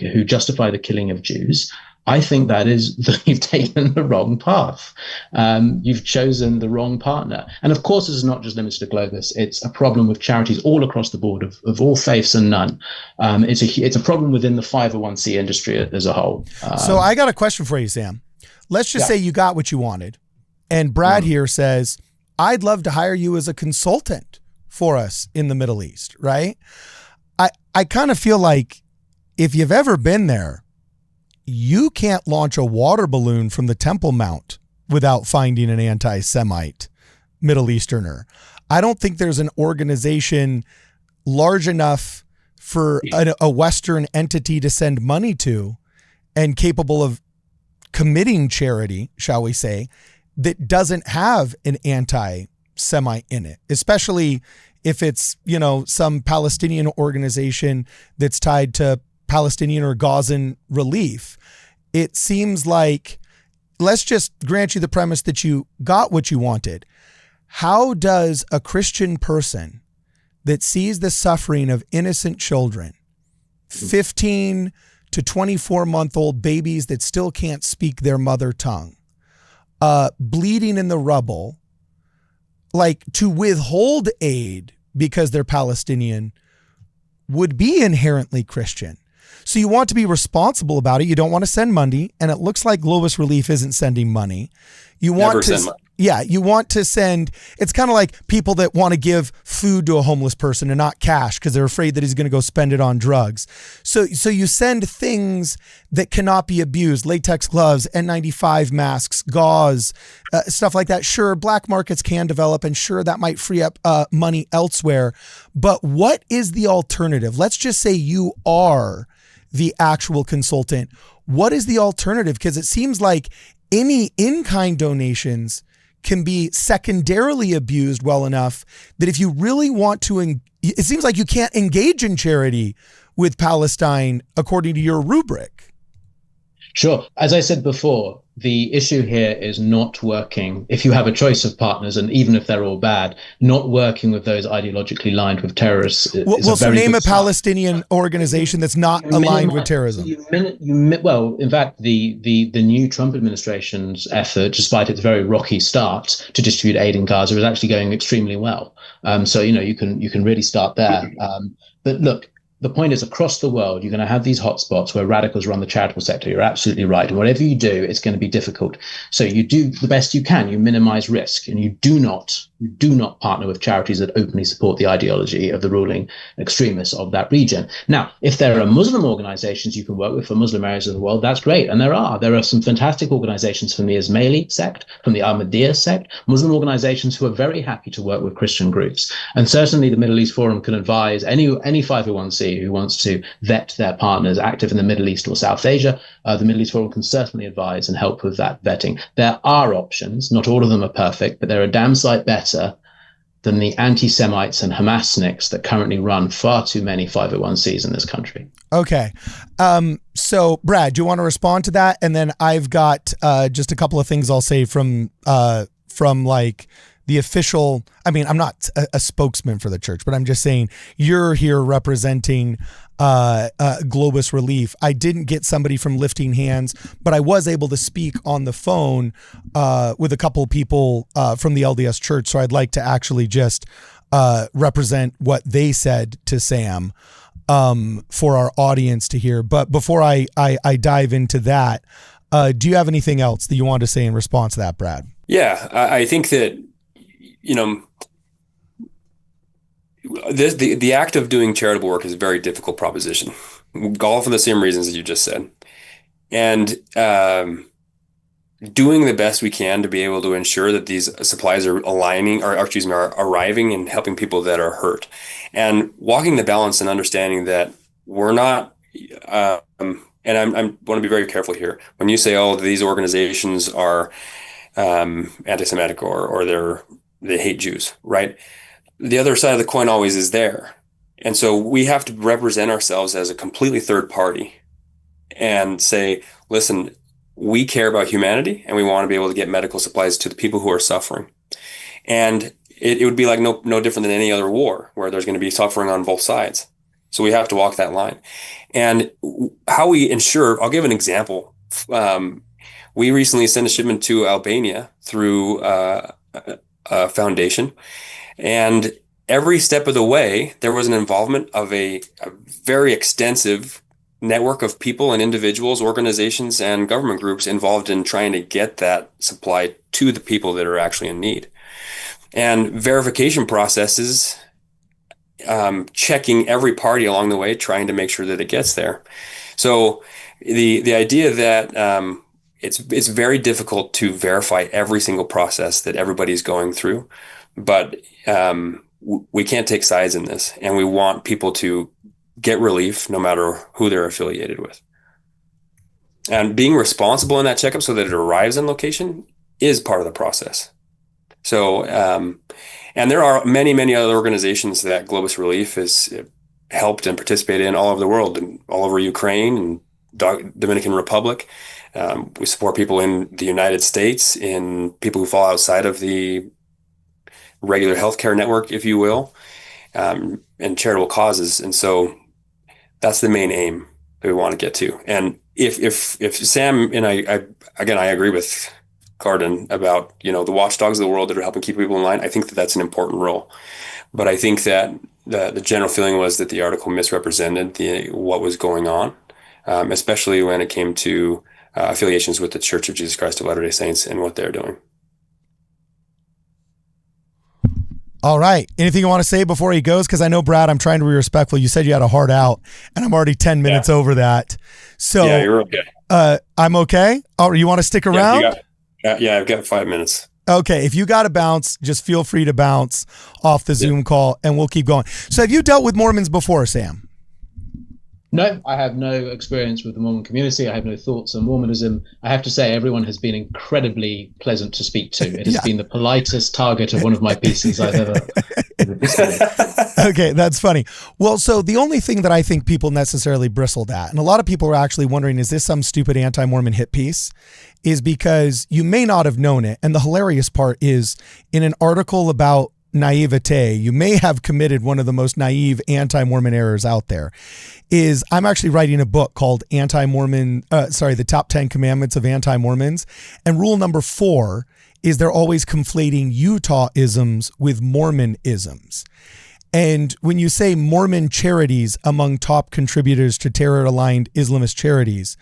who justify the killing of Jews, I think that you've taken the wrong path. You've chosen the wrong partner. And of course, this is not just limited to Globus. It's a problem with charities all across the board of all faiths and none. It's a problem within the 501c industry as a whole. So I got a question for you, Sam. Let's just say you got what you wanted. And Brad here says, I'd love to hire you as a consultant for us in the Middle East, right? I kind of feel like if you've ever been there, you can't launch a water balloon from the Temple Mount without finding an anti-Semite Middle Easterner. I don't think there's an organization large enough for a Western entity to send money to and capable of committing charity, shall we say, that doesn't have an anti-Semite in it, especially if it's, some Palestinian organization that's tied to Palestinian or Gazan relief. It seems like, let's just grant you the premise that you got what you wanted. How does a Christian person that sees the suffering of innocent children, 15 to 24-month-old babies that still can't speak their mother tongue, bleeding in the rubble, like, to withhold aid because they're Palestinian would be inherently Christian? So you want to be responsible about it. You don't want to send money. And it looks like Globus Relief isn't sending money. You want you want to send, it's kind of like people that want to give food to a homeless person and not cash because they're afraid that he's going to go spend it on drugs. So you send things that cannot be abused: latex gloves, N95 masks, gauze, stuff like that. Sure, black markets can develop, and sure, that might free up money elsewhere. But what is the alternative? Let's just say you are the actual consultant. What is the alternative? Because it seems like any in-kind donations can be secondarily abused well enough that if you really want to, it seems like you can't engage in charity with Palestine according to your rubric. Sure. As I said before, the issue here is not working, if you have a choice of partners, and even if they're all bad, not working with those ideologically aligned with terrorists. So name a Palestinian organization that's not aligned with terrorism. Well, in fact, the new Trump administration's effort, despite its very rocky start to distribute aid in Gaza, is actually going extremely well. So you can really start there. But look, the point is, across the world, you're going to have these hotspots where radicals run the charitable sector. You're absolutely right. And whatever you do, it's going to be difficult. So you do the best you can. You minimize risk, and you do not partner with charities that openly support the ideology of the ruling extremists of that region. Now, if there are Muslim organizations you can work with for Muslim areas of the world, that's great. And there are some fantastic organizations from the Ismaili sect, from the Ahmadiyya sect, Muslim organizations who are very happy to work with Christian groups. And certainly the Middle East Forum can advise any 501c who wants to vet their partners active in the Middle East or South Asia. The Middle East Forum can certainly advise and help with that vetting. There are options. Not all of them are perfect, but they're a damn sight better than the anti-Semites and Hamasniks that currently run far too many 501cs in this country. Okay. So Brad, do you want to respond to that? And then I've got just a couple of things I'll say from like the official, I mean, I'm not a spokesman for the church, but I'm just saying you're here representing Globus Relief. I didn't get somebody from Lifting Hands, but I was able to speak on the phone with a couple of people from the LDS Church. So I'd like to actually just represent what they said to Sam for our audience to hear. But before I dive into that, do you have anything else that you want to say in response to that, Brad? Yeah, I think that, the act of doing charitable work is a very difficult proposition, all for the same reasons that you just said. And doing the best we can to be able to ensure that these supplies are are arriving and helping people that are hurt, and walking the balance and understanding that we're not, and I want to be very careful here. When you say, oh, these organizations are anti-Semitic or they hate Jews, right? The other side of the coin always is there. And so we have to represent ourselves as a completely third party and say, listen, we care about humanity and we want to be able to get medical supplies to the people who are suffering. And it would be like no different than any other war where there's going to be suffering on both sides. So we have to walk that line. And how we ensure, I'll give an example. We recently sent a shipment to Albania through a foundation, and every step of the way, there was an involvement of a very extensive network of people and individuals, organizations, and government groups involved in trying to get that supply to the people that are actually in need. And verification processes, checking every party along the way, trying to make sure that it gets there. So the idea that it's very difficult to verify every single process that everybody's going through, but we can't take sides in this, and we want people to get relief no matter who they're affiliated with. And being responsible in that checkup so that it arrives in location is part of the process. So, and there are many, many other organizations that Globus Relief has helped and participated in all over the world, and all over Ukraine and Dominican Republic. We support people in the United States, in people who fall outside of the regular healthcare network, if you will, and charitable causes. And so that's the main aim that we want to get to. And if Sam and I agree with Cardon about, the watchdogs of the world that are helping keep people in line. I think that that's an important role. But I think that the general feeling was that the article misrepresented what was going on, especially when it came to affiliations with the Church of Jesus Christ of Latter-day Saints and what they're doing. All right. Anything you want to say before he goes? Because I know, Brad, I'm trying to be respectful. You said you had a hard out, and I'm already 10 minutes over that. So yeah, you're okay. I'm okay. Oh, you want to stick around? Yeah, I've got 5 minutes. Okay. If you got to bounce, just feel free to bounce off the Zoom call, and we'll keep going. So have you dealt with Mormons before, Sam? No, I have no experience with the Mormon community. I have no thoughts on Mormonism. I have to say, everyone has been incredibly pleasant to speak to. It has been the politest target of one of my pieces I've ever. Okay, that's funny. Well, so the only thing that I think people necessarily bristled at, and a lot of people are actually wondering, is this some stupid anti-Mormon hit piece? Is because you may not have known it. And the hilarious part is, in an article about naivete, you may have committed one of the most naive anti-Mormon errors out there. Is I'm actually writing a book called the Top 10 Commandments of Anti-Mormons. And rule number 4 is they're always conflating Utah-isms with Mormon-isms. And when you say Mormon Charities among top contributors to Terror-Aligned Islamist Charities,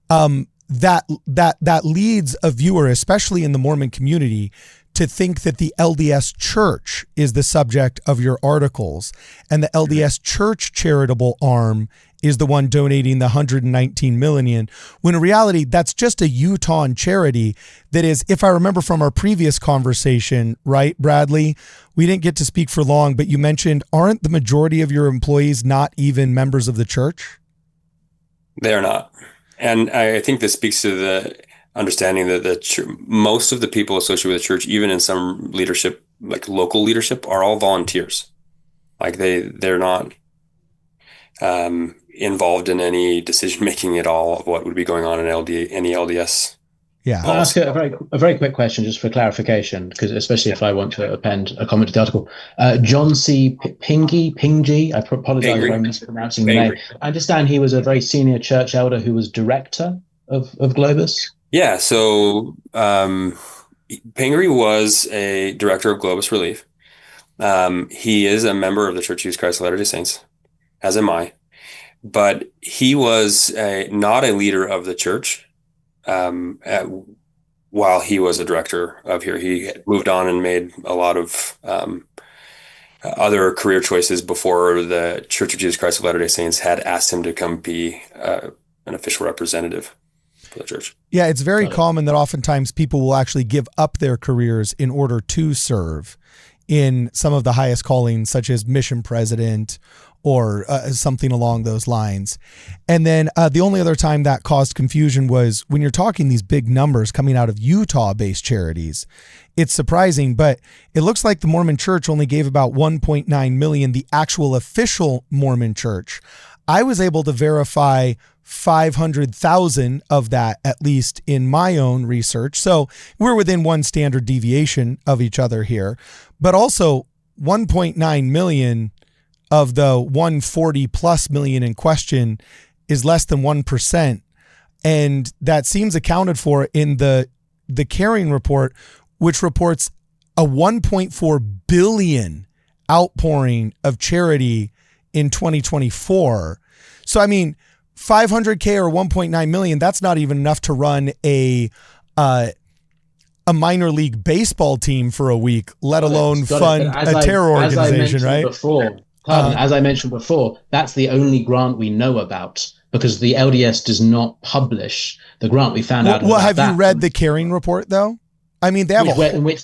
that leads a viewer, especially in the Mormon community, to think that the LDS Church is the subject of your articles, and the LDS Church charitable arm is the one donating the $119 million, when in reality, that's just a Utah charity that is, if I remember from our previous conversation, right, Bradley, we didn't get to speak for long, but you mentioned, aren't the majority of your employees not even members of the church? They're not. And I think this speaks to the understanding that most of the people associated with the church, even in some leadership, like local leadership, are all volunteers. Like they're not involved in any decision making at all of what would be going on in any LDS. Yeah. I'll ask a very quick question just for clarification, because especially if I want to append a comment to the article. John C. Pingy, I apologize if I'm mispronouncing the name. I understand he was a very senior church elder who was director of Globus. Yeah, so Pingree was a director of Globus Relief. He is a member of the Church of Jesus Christ of Latter-day Saints, as am I. But he was not a leader of the church while he was a director of here. He moved on and made a lot of other career choices before the Church of Jesus Christ of Latter-day Saints had asked him to come be an official representative for the church. Yeah, it's very common that oftentimes people will actually give up their careers in order to serve in some of the highest callings, such as mission president or something along those lines. And then the only other time that caused confusion was when you're talking these big numbers coming out of Utah-based charities. It's surprising, but it looks like the Mormon Church only gave about 1.9 million, the actual official Mormon Church. I was able to verify 500,000 of that, at least in my own research. So we're within one standard deviation of each other here, but also 1.9 million of the 140 plus million in question is less than 1%. And that seems accounted for in the Caring report, which reports a 1.4 billion outpouring of charity in 2024. So, I mean, 500K or 1.9 million, that's not even enough to run a minor league baseball team for a week, let alone fund a terror organization, right? As I mentioned before, that's the only grant we know about, because the LDS does not publish the grant. We found out about have that. You read the Caring report, though? I mean, they have in which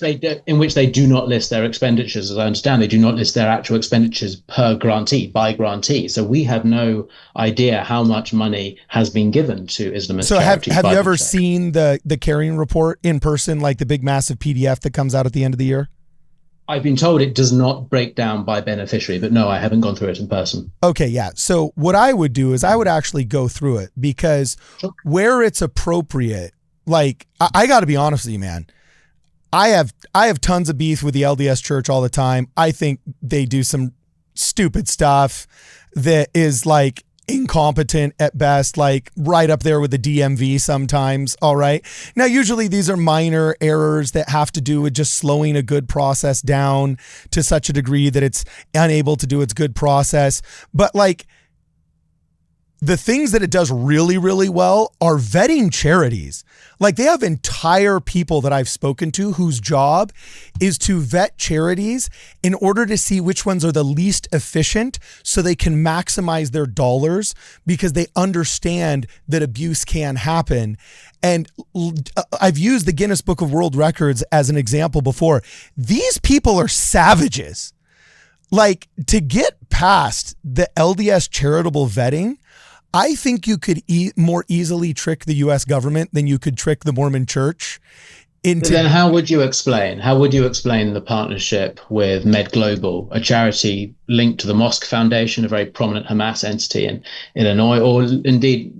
they do not list their expenditures. As I understand, they do not list their actual expenditures per grantee, by grantee. So we have no idea how much money has been given to Islamist charities. So have you ever seen the carrying report in person, like the big massive PDF that comes out at the end of the year? I've been told it does not break down by beneficiary, but no, I haven't gone through it in person. Okay, yeah. So what I would do is I would actually go through it, because where it's appropriate, like I got to be honest with you, man. I have tons of beef with the LDS Church all the time. I think they do some stupid stuff that is like incompetent at best, like right up there with the DMV sometimes. All right. Now, usually these are minor errors that have to do with just slowing a good process down to such a degree that it's unable to do its good process. But like, the things that it does really, really well are vetting charities. Like, they have entire people that I've spoken to whose job is to vet charities in order to see which ones are the least efficient so they can maximize their dollars, because they understand that abuse can happen. And I've used the Guinness Book of World Records as an example before. These people are savages. Like, to get past the LDS charitable vetting, I think you could more easily trick the U.S. government than you could trick the Mormon Church into. Then how would you explain the partnership with Med Global, a charity linked to the Mosque Foundation, a very prominent Hamas entity in Illinois, or indeed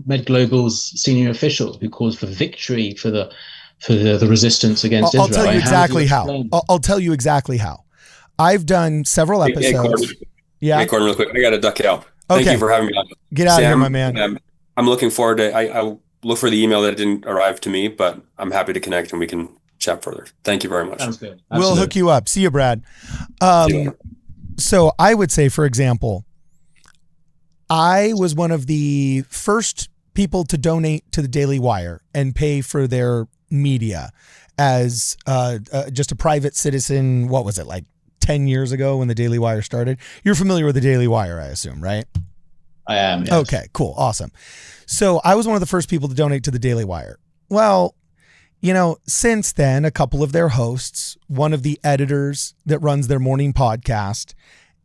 Med Global's senior officials who calls for victory for the resistance against Israel? I'll tell you exactly how. I'll tell you exactly how. I've done several episodes. Hey, Cardon, real quick. I got to duck out. Thank you for having me on. Get out of here, my man. I'm looking forward to. I look for the email that didn't arrive to me, but I'm happy to connect and we can chat further. Thank you very much. Sounds good. We'll hook you up. See you, Brad. So I would say, for example, I was one of the first people to donate to the Daily Wire and pay for their media as just a private citizen. What was it, like 10 years ago when the Daily Wire started? You're familiar with the Daily Wire, I assume, right? I am, yes. Okay, cool. Awesome. So I was one of the first people to donate to the Daily Wire. Well, you know, since then, a couple of their hosts, one of the editors that runs their morning podcast,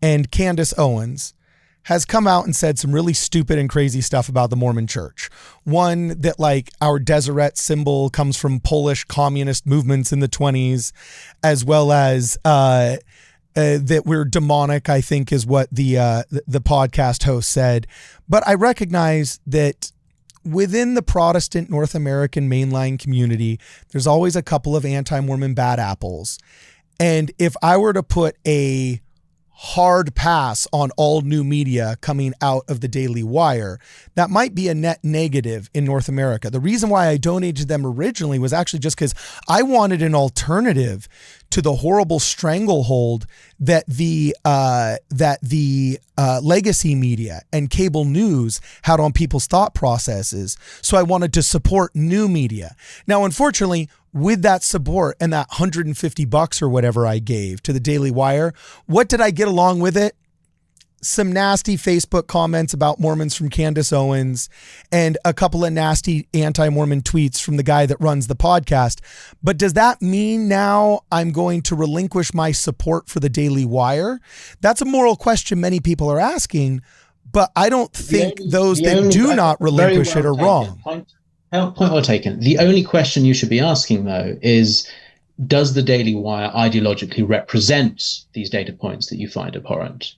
and Candace Owens, has come out and said some really stupid and crazy stuff about the Mormon Church. One, that like our Deseret symbol comes from Polish communist movements in the 1920s, as well as that we're demonic, I think is what the podcast host said. But I recognize that within the Protestant North American mainline community, there's always a couple of anti-Mormon bad apples. And if I were to put a hard pass on all new media coming out of the Daily Wire, that might be a net negative in North America. The reason why I donated to them originally was actually just because I wanted an alternative to the horrible stranglehold that the legacy media and cable news had on people's thought processes. So I wanted to support new media. Now, unfortunately, with that support and that $150 or whatever I gave to the Daily Wire, what did I get along with it? Some nasty Facebook comments about Mormons from Candace Owens and a couple of nasty anti-Mormon tweets from the guy that runs the podcast. But does that mean now I'm going to relinquish my support for the Daily Wire? That's a moral question many people are asking, but I don't think those that do not relinquish it are wrong. Point well taken. The only question you should be asking, though, is does the Daily Wire ideologically represent these data points that you find abhorrent?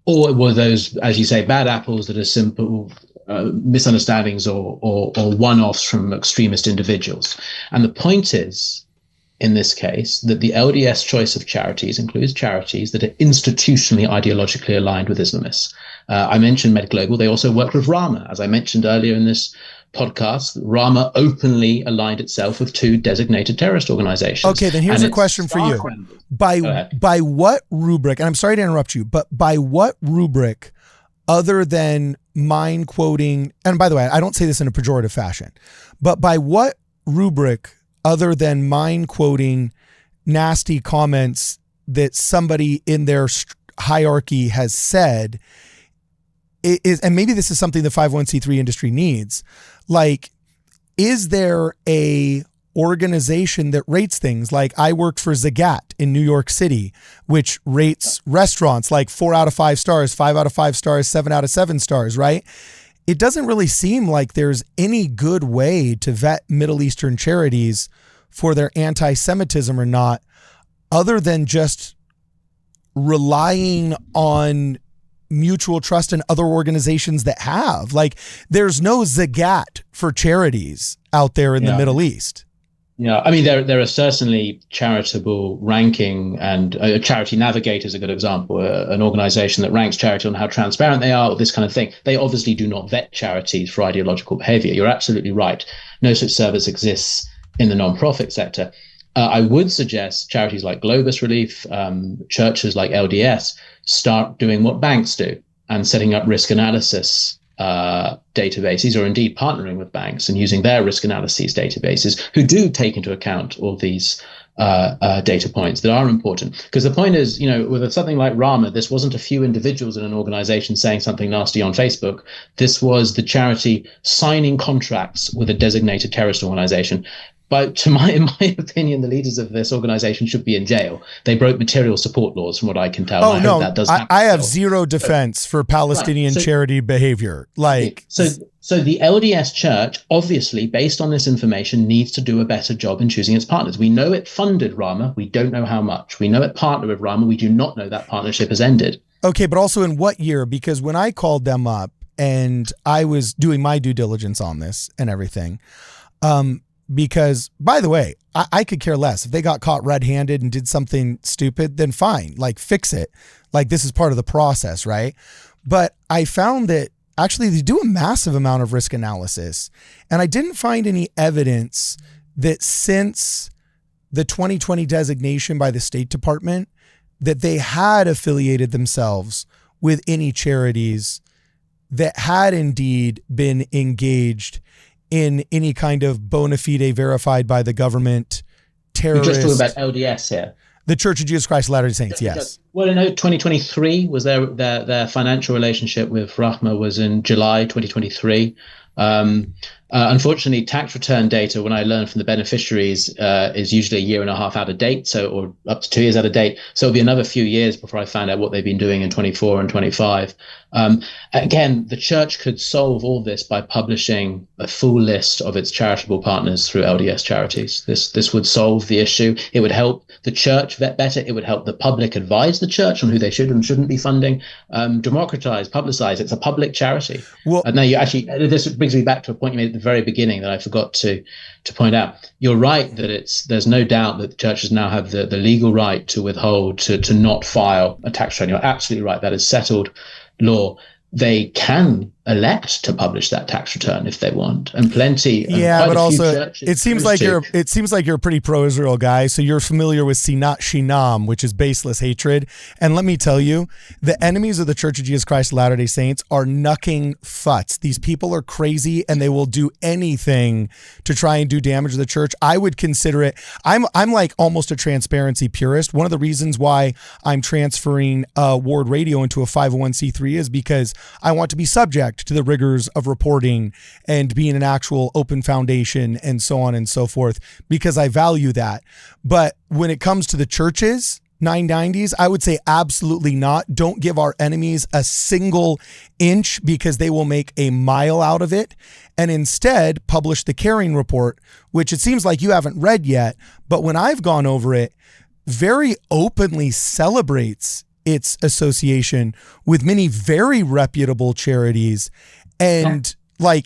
Or were those, as you say, bad apples that are simple misunderstandings or one-offs from extremist individuals? And the point is, in this case, that the LDS choice of charities includes charities that are institutionally ideologically aligned with Islamists. I mentioned Med Global. They also work with Rama. As I mentioned earlier in this podcast, Rama openly aligned itself with two designated terrorist organizations. Okay, then here's a question for you. By what rubric, and I'm sorry to interrupt you, but by what rubric other than mine quoting, and by the way, I don't say this in a pejorative fashion, but by what rubric other than mine quoting nasty comments that somebody in their hierarchy has said is, and maybe this is something the 501c3 industry needs, like, is there a organization that rates things. Like I worked for Zagat in New York City, which rates restaurants like 4 out of 5 stars, 5 out of 5 stars, 7 out of 7 stars, right? It doesn't really seem like there's any good way to vet Middle Eastern charities for their anti-Semitism or not, other than just relying on mutual trust in other organizations that have. Like, there's no Zagat for charities out there in the Middle East. Yeah, I mean, there are certainly charitable ranking, and Charity Navigator is a good example, an organization that ranks charity on how transparent they are, or this kind of thing. They obviously do not vet charities for ideological behavior. You're absolutely right. No such service exists in the nonprofit sector. I would suggest charities like Globus Relief, churches like LDS, start doing what banks do and setting up risk analysis databases, or indeed partnering with banks and using their risk analyses databases, who do take into account all these data points that are important. Because the point is, with something like Rama, this wasn't a few individuals in an organization saying something nasty on Facebook. This was the charity signing contracts with a designated terrorist organization. But in my opinion, the leaders of this organization should be in jail. They broke material support laws, from what I can tell. Oh, no, I have zero defense for Palestinian charity behavior. So the LDS Church, obviously, based on this information, needs to do a better job in choosing its partners. We know it funded Rama. We don't know how much. We know it partnered with Rama. We do not know that partnership has ended. Okay, but also in what year? Because when I called them up and I was doing my due diligence on this and everything, because, by the way, I could care less. If they got caught red-handed and did something stupid, then fine, like fix it. Like, this is part of the process, right? But I found that actually they do a massive amount of risk analysis. And I didn't find any evidence that since the 2020 designation by the State Department, that they had affiliated themselves with any charities that had indeed been engaged in any kind of bona fide verified by the government terrorist. We're just talking about LDS here. The Church of Jesus Christ of Latter-day Saints, yes. Well, 2023 was their financial relationship with Rahma was in July 2023. Unfortunately, tax return data, when I learned from the beneficiaries, is usually a year and a half out of date, or up to 2 years out of date. So it'll be another few years before I find out what they've been doing in 24 and 25. Again, the church could solve all this by publishing a full list of its charitable partners through LDS Charities. This would solve the issue. It would help the church vet better. It would help the public advise the church on who they should and shouldn't be funding. Democratize, publicize. It's a public charity. Well, now this brings me back to a point you made at the very beginning that I forgot to point out. You're right that there's no doubt that the churches now have the legal right to withhold, to not file a tax return. You're absolutely right. That is settled law. They can elect to publish that tax return if they want, and plenty. Yeah, but also it seems like you're a pretty pro-Israel guy, so you're familiar with sinat shinam, which is baseless hatred. And let me tell you, the enemies of the Church of Jesus Christ of Latter-day Saints are knucking futs. These people are crazy, and they will do anything to try and do damage to the church. I would consider it. I'm like almost a transparency purist. One of the reasons why I'm transferring Ward Radio into a 501c3 is because I want to be subject to the rigors of reporting and being an actual open foundation and so on and so forth, because I value that. But when it comes to the churches, 990s, I would say absolutely not. Don't give our enemies a single inch, because they will make a mile out of it. And instead publish the Caring Report, which it seems like you haven't read yet, but when I've gone over it, very openly celebrates its association with many very reputable charities, and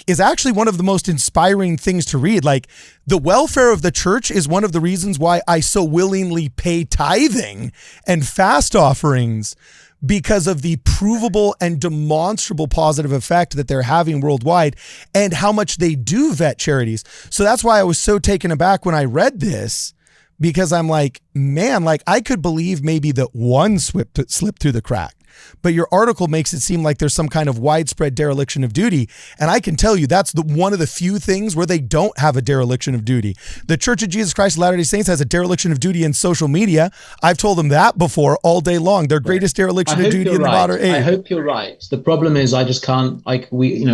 is actually one of the most inspiring things to read. Like, the welfare of the church is one of the reasons why I so willingly pay tithing and fast offerings, because of the provable and demonstrable positive effect that they're having worldwide, and how much they do vet charities. So that's why I was so taken aback when I read this, because I'm like, man, I could believe maybe that one slipped through the crack. But your article makes it seem like there's some kind of widespread dereliction of duty. And I can tell you that's one of the few things where they don't have a dereliction of duty. The Church of Jesus Christ of Latter-day Saints has a dereliction of duty in social media. I've told them that before all day long. Their greatest dereliction of duty in the modern age. I hope you're right. The problem is I just can't, a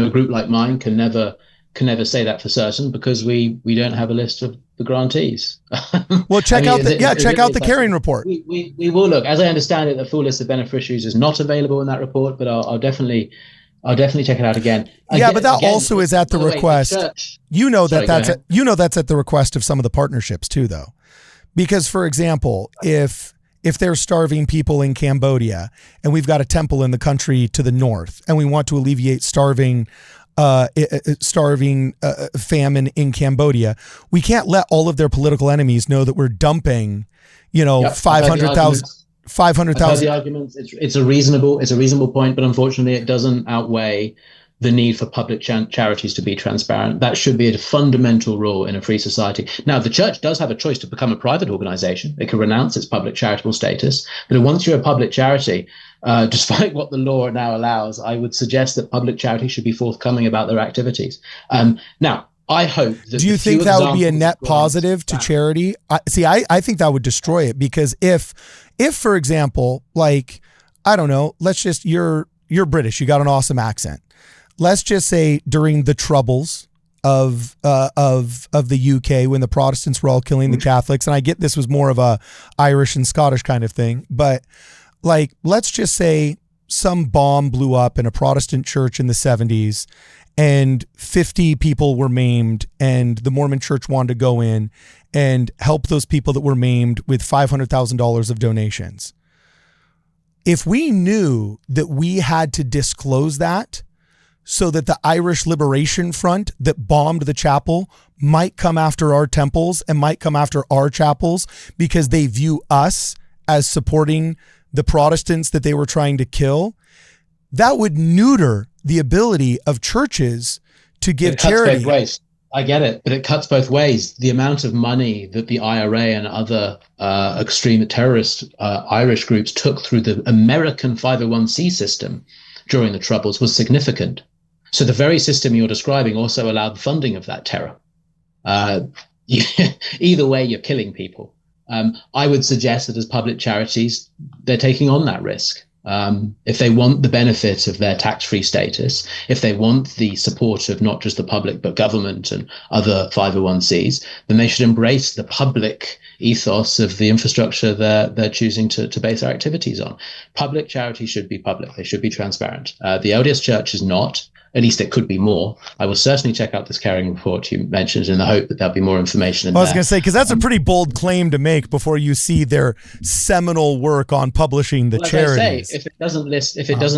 group like mine can never say that for certain, because we don't have a list of the grantees. Well, check out the Caring report. We will look. As I understand it, the full list of beneficiaries is not available in that report, but I'll definitely check it out again. But that also is at the request. That's at the request of some of the partnerships too, though, because, for example, if they're starving people in Cambodia and we've got a temple in the country to the north and we want to alleviate starving famine in Cambodia, we can't let all of their political enemies know that we're dumping, 500,000. The arguments. It's a reasonable point, but unfortunately, it doesn't outweigh the need for public charities to be transparent. That should be a fundamental rule in a free society. Now, the church does have a choice to become a private organization. It can renounce its public charitable status. But once you're a public charity, despite what the law now allows, I would suggest that public charity should be forthcoming about their activities. Now, I hope that. Do you think that would be a net positive to charity? I think that would destroy it, because if, for example, like, I don't know, let's just, you're British, you got an awesome accent. Let's just say during the Troubles of the UK, when the Protestants were all killing the Catholics, and I get this was more of a Irish and Scottish kind of thing, but like, let's just say some bomb blew up in a Protestant church in the 70s and 50 people were maimed, and the Mormon Church wanted to go in and help those people that were maimed with $500,000 of donations. If we knew that we had to disclose that, so that the Irish Liberation Front that bombed the chapel might come after our temples and might come after our chapels because they view us as supporting the Protestants that they were trying to kill, that would neuter the ability of churches to give charity. Both ways. I get it, but it cuts both ways. The amount of money that the IRA and other extreme terrorist Irish groups took through the American 501c system during the Troubles was significant. So the very system you're describing also allowed funding of that terror. Either way, you're killing people. I would suggest that as public charities, they're taking on that risk. If they want the benefit of their tax-free status, if they want the support of not just the public, but government and other 501cs, then they should embrace the public ethos of the infrastructure they're choosing to base their activities on. Public charities should be public. They should be transparent. The LDS Church is not. At least it could be more. I will certainly check out this Caring report you mentioned in the hope that there'll be more information in there. I was going to say, because that's a pretty bold claim to make before you see their seminal work on publishing the charities. I say, if it doesn't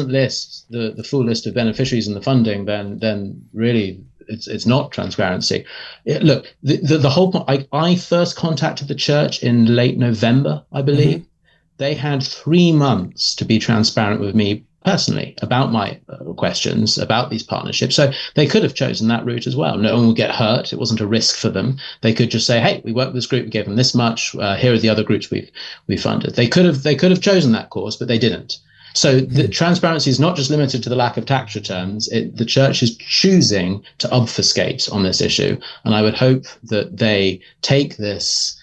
list the full list of beneficiaries and the funding, then really it's not transparency. Look, the whole point. I first contacted the church in late November, I believe. Mm-hmm. They had 3 months to be transparent with me personally about my questions about these partnerships. So they could have chosen that route as well. No one will get hurt. It wasn't a risk for them. They could just say, hey, we worked with this group, we gave them this much. Here are the other groups we funded. They could have chosen that course, but they didn't. So the transparency is not just limited to the lack of tax returns. The church is choosing to obfuscate on this issue. And I would hope that they take this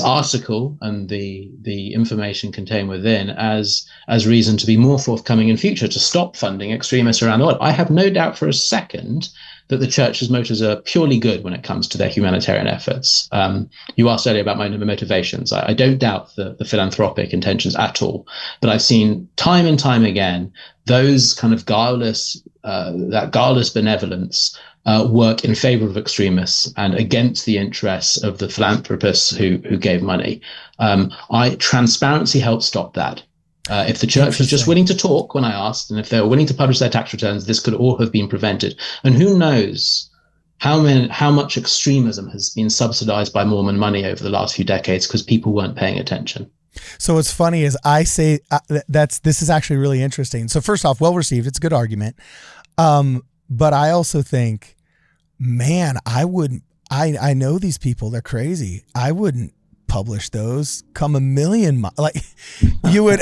article and the information contained within as reason to be more forthcoming in future to stop funding extremists around the world. I have no doubt for a second that the church's motives are purely good when it comes to their humanitarian efforts. You asked earlier about my motivations. I don't doubt the philanthropic intentions at all, but I've seen time and time again those kind of guileless benevolence work in favor of extremists and against the interests of the philanthropists who gave money. Transparency helps stop that. If the church was just willing to talk when I asked, and if they were willing to publish their tax returns, this could all have been prevented. And who knows how much extremism has been subsidized by Mormon money over the last few decades because people weren't paying attention. So what's funny is I say this is actually really interesting. So first off, well received. It's a good argument. But I also think, man, I know these people, they're crazy. I wouldn't publish those come a million like you would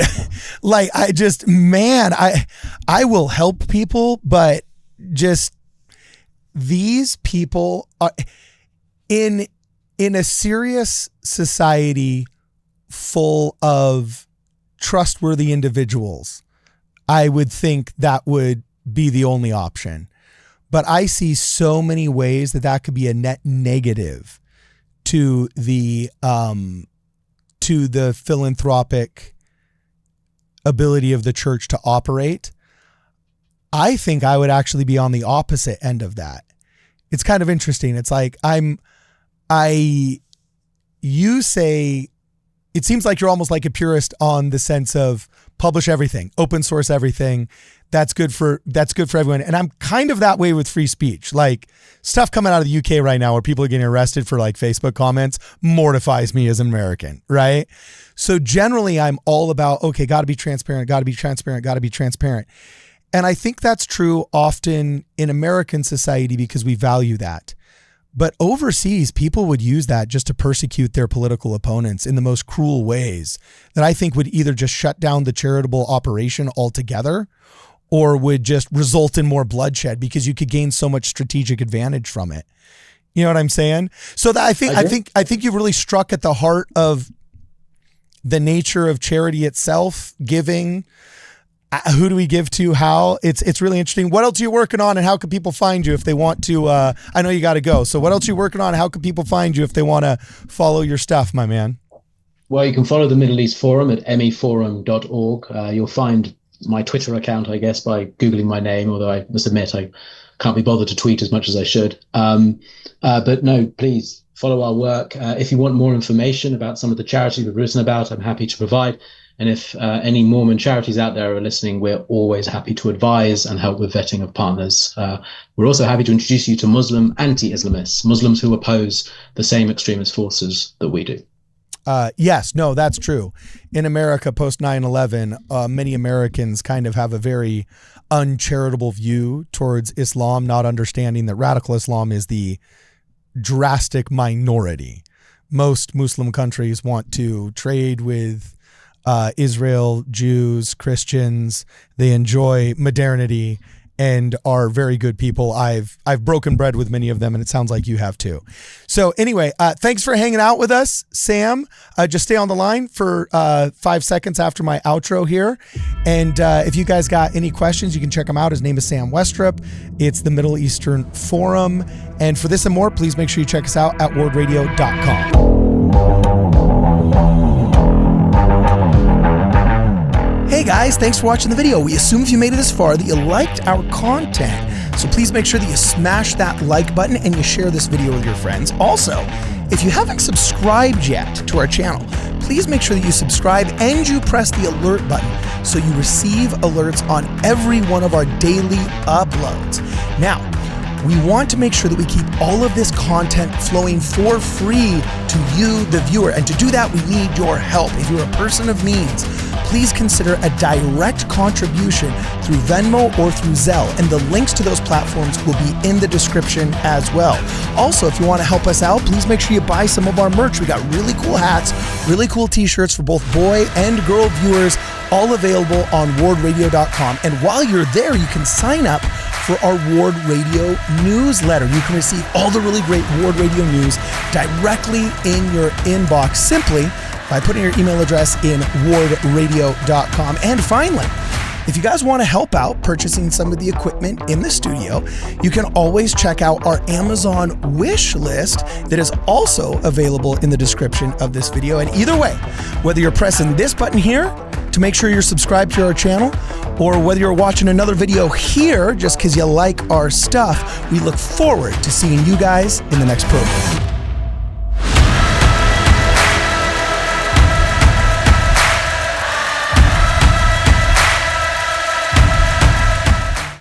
like I will help people, but just these people are in a serious society full of trustworthy individuals. I would think that would be the only option, but I see so many ways that could be a net negative to the philanthropic ability of the church to operate. I think I would actually be on the opposite end of that. It's kind of interesting. It's like you say, it seems like you're almost like a purist on the sense of publish everything, open source everything. That's good for everyone. And I'm kind of that way with free speech. Like stuff coming out of the UK right now where people are getting arrested for like Facebook comments mortifies me as an American, right? So generally I'm all about, okay, got to be transparent. And I think that's true often in American society because we value that. But overseas, people would use that just to persecute their political opponents in the most cruel ways that I think would either just shut down the charitable operation altogether or would just result in more bloodshed because you could gain so much strategic advantage from it. You know what I'm saying? So that I think you've really struck at the heart of the nature of charity itself, giving. Who do we give to? How? It's really interesting. What else are you working on, and how can people find you if they want to? I know you got to go. So what else are you working on? How can people find you if they want to follow your stuff, my man? Well, you can follow the Middle East Forum at meforum.org. You'll find my Twitter account, I guess, by Googling my name, although I must admit I can't be bothered to tweet as much as I should. But no, please follow our work. If you want more information about some of the charities we've written about, I'm happy to provide. And if any Mormon charities out there are listening, we're always happy to advise and help with vetting of partners. We're also happy to introduce you to Muslim anti-Islamists, Muslims who oppose the same extremist forces that we do. Yes, no, that's true. In America, post 9/11, many Americans kind of have a very uncharitable view towards Islam, not understanding that radical Islam is the drastic minority. Most Muslim countries want to trade with Israel, Jews, Christians. They enjoy modernity and are very good people. I've broken bread with many of them, and it sounds like you have too. So anyway, thanks for hanging out with us, Sam. Just stay on the line for 5 seconds after my outro here. And if you guys got any questions, you can check him out. His name is Sam Westrop. It's the Middle Eastern Forum. And for this and more, please make sure you check us out at wardradio.com. Hey guys, thanks for watching the video. We assume if you made it this far that you liked our content. So please make sure that you smash that like button and you share this video with your friends. Also, if you haven't subscribed yet to our channel, please make sure that you subscribe and you press the alert button so you receive alerts on every one of our daily uploads. Now, we want to make sure that we keep all of this content flowing for free to you, the viewer. And to do that, we need your help. If you're a person of means, please consider a direct contribution through Venmo or through Zelle. And the links to those platforms will be in the description as well. Also, if you want to help us out, please make sure you buy some of our merch. We got really cool hats, really cool t-shirts for both boy and girl viewers, all available on wardradio.com. And while you're there, you can sign up for our Ward Radio newsletter. You can receive all the really great Ward Radio news directly in your inbox simply by putting your email address in wardradio.com. And finally, if you guys want to help out purchasing some of the equipment in the studio, you can always check out our Amazon wish list that is also available in the description of this video. And either way, whether you're pressing this button here to make sure you're subscribed to our channel, or whether you're watching another video here just because you like our stuff, we look forward to seeing you guys in the next program.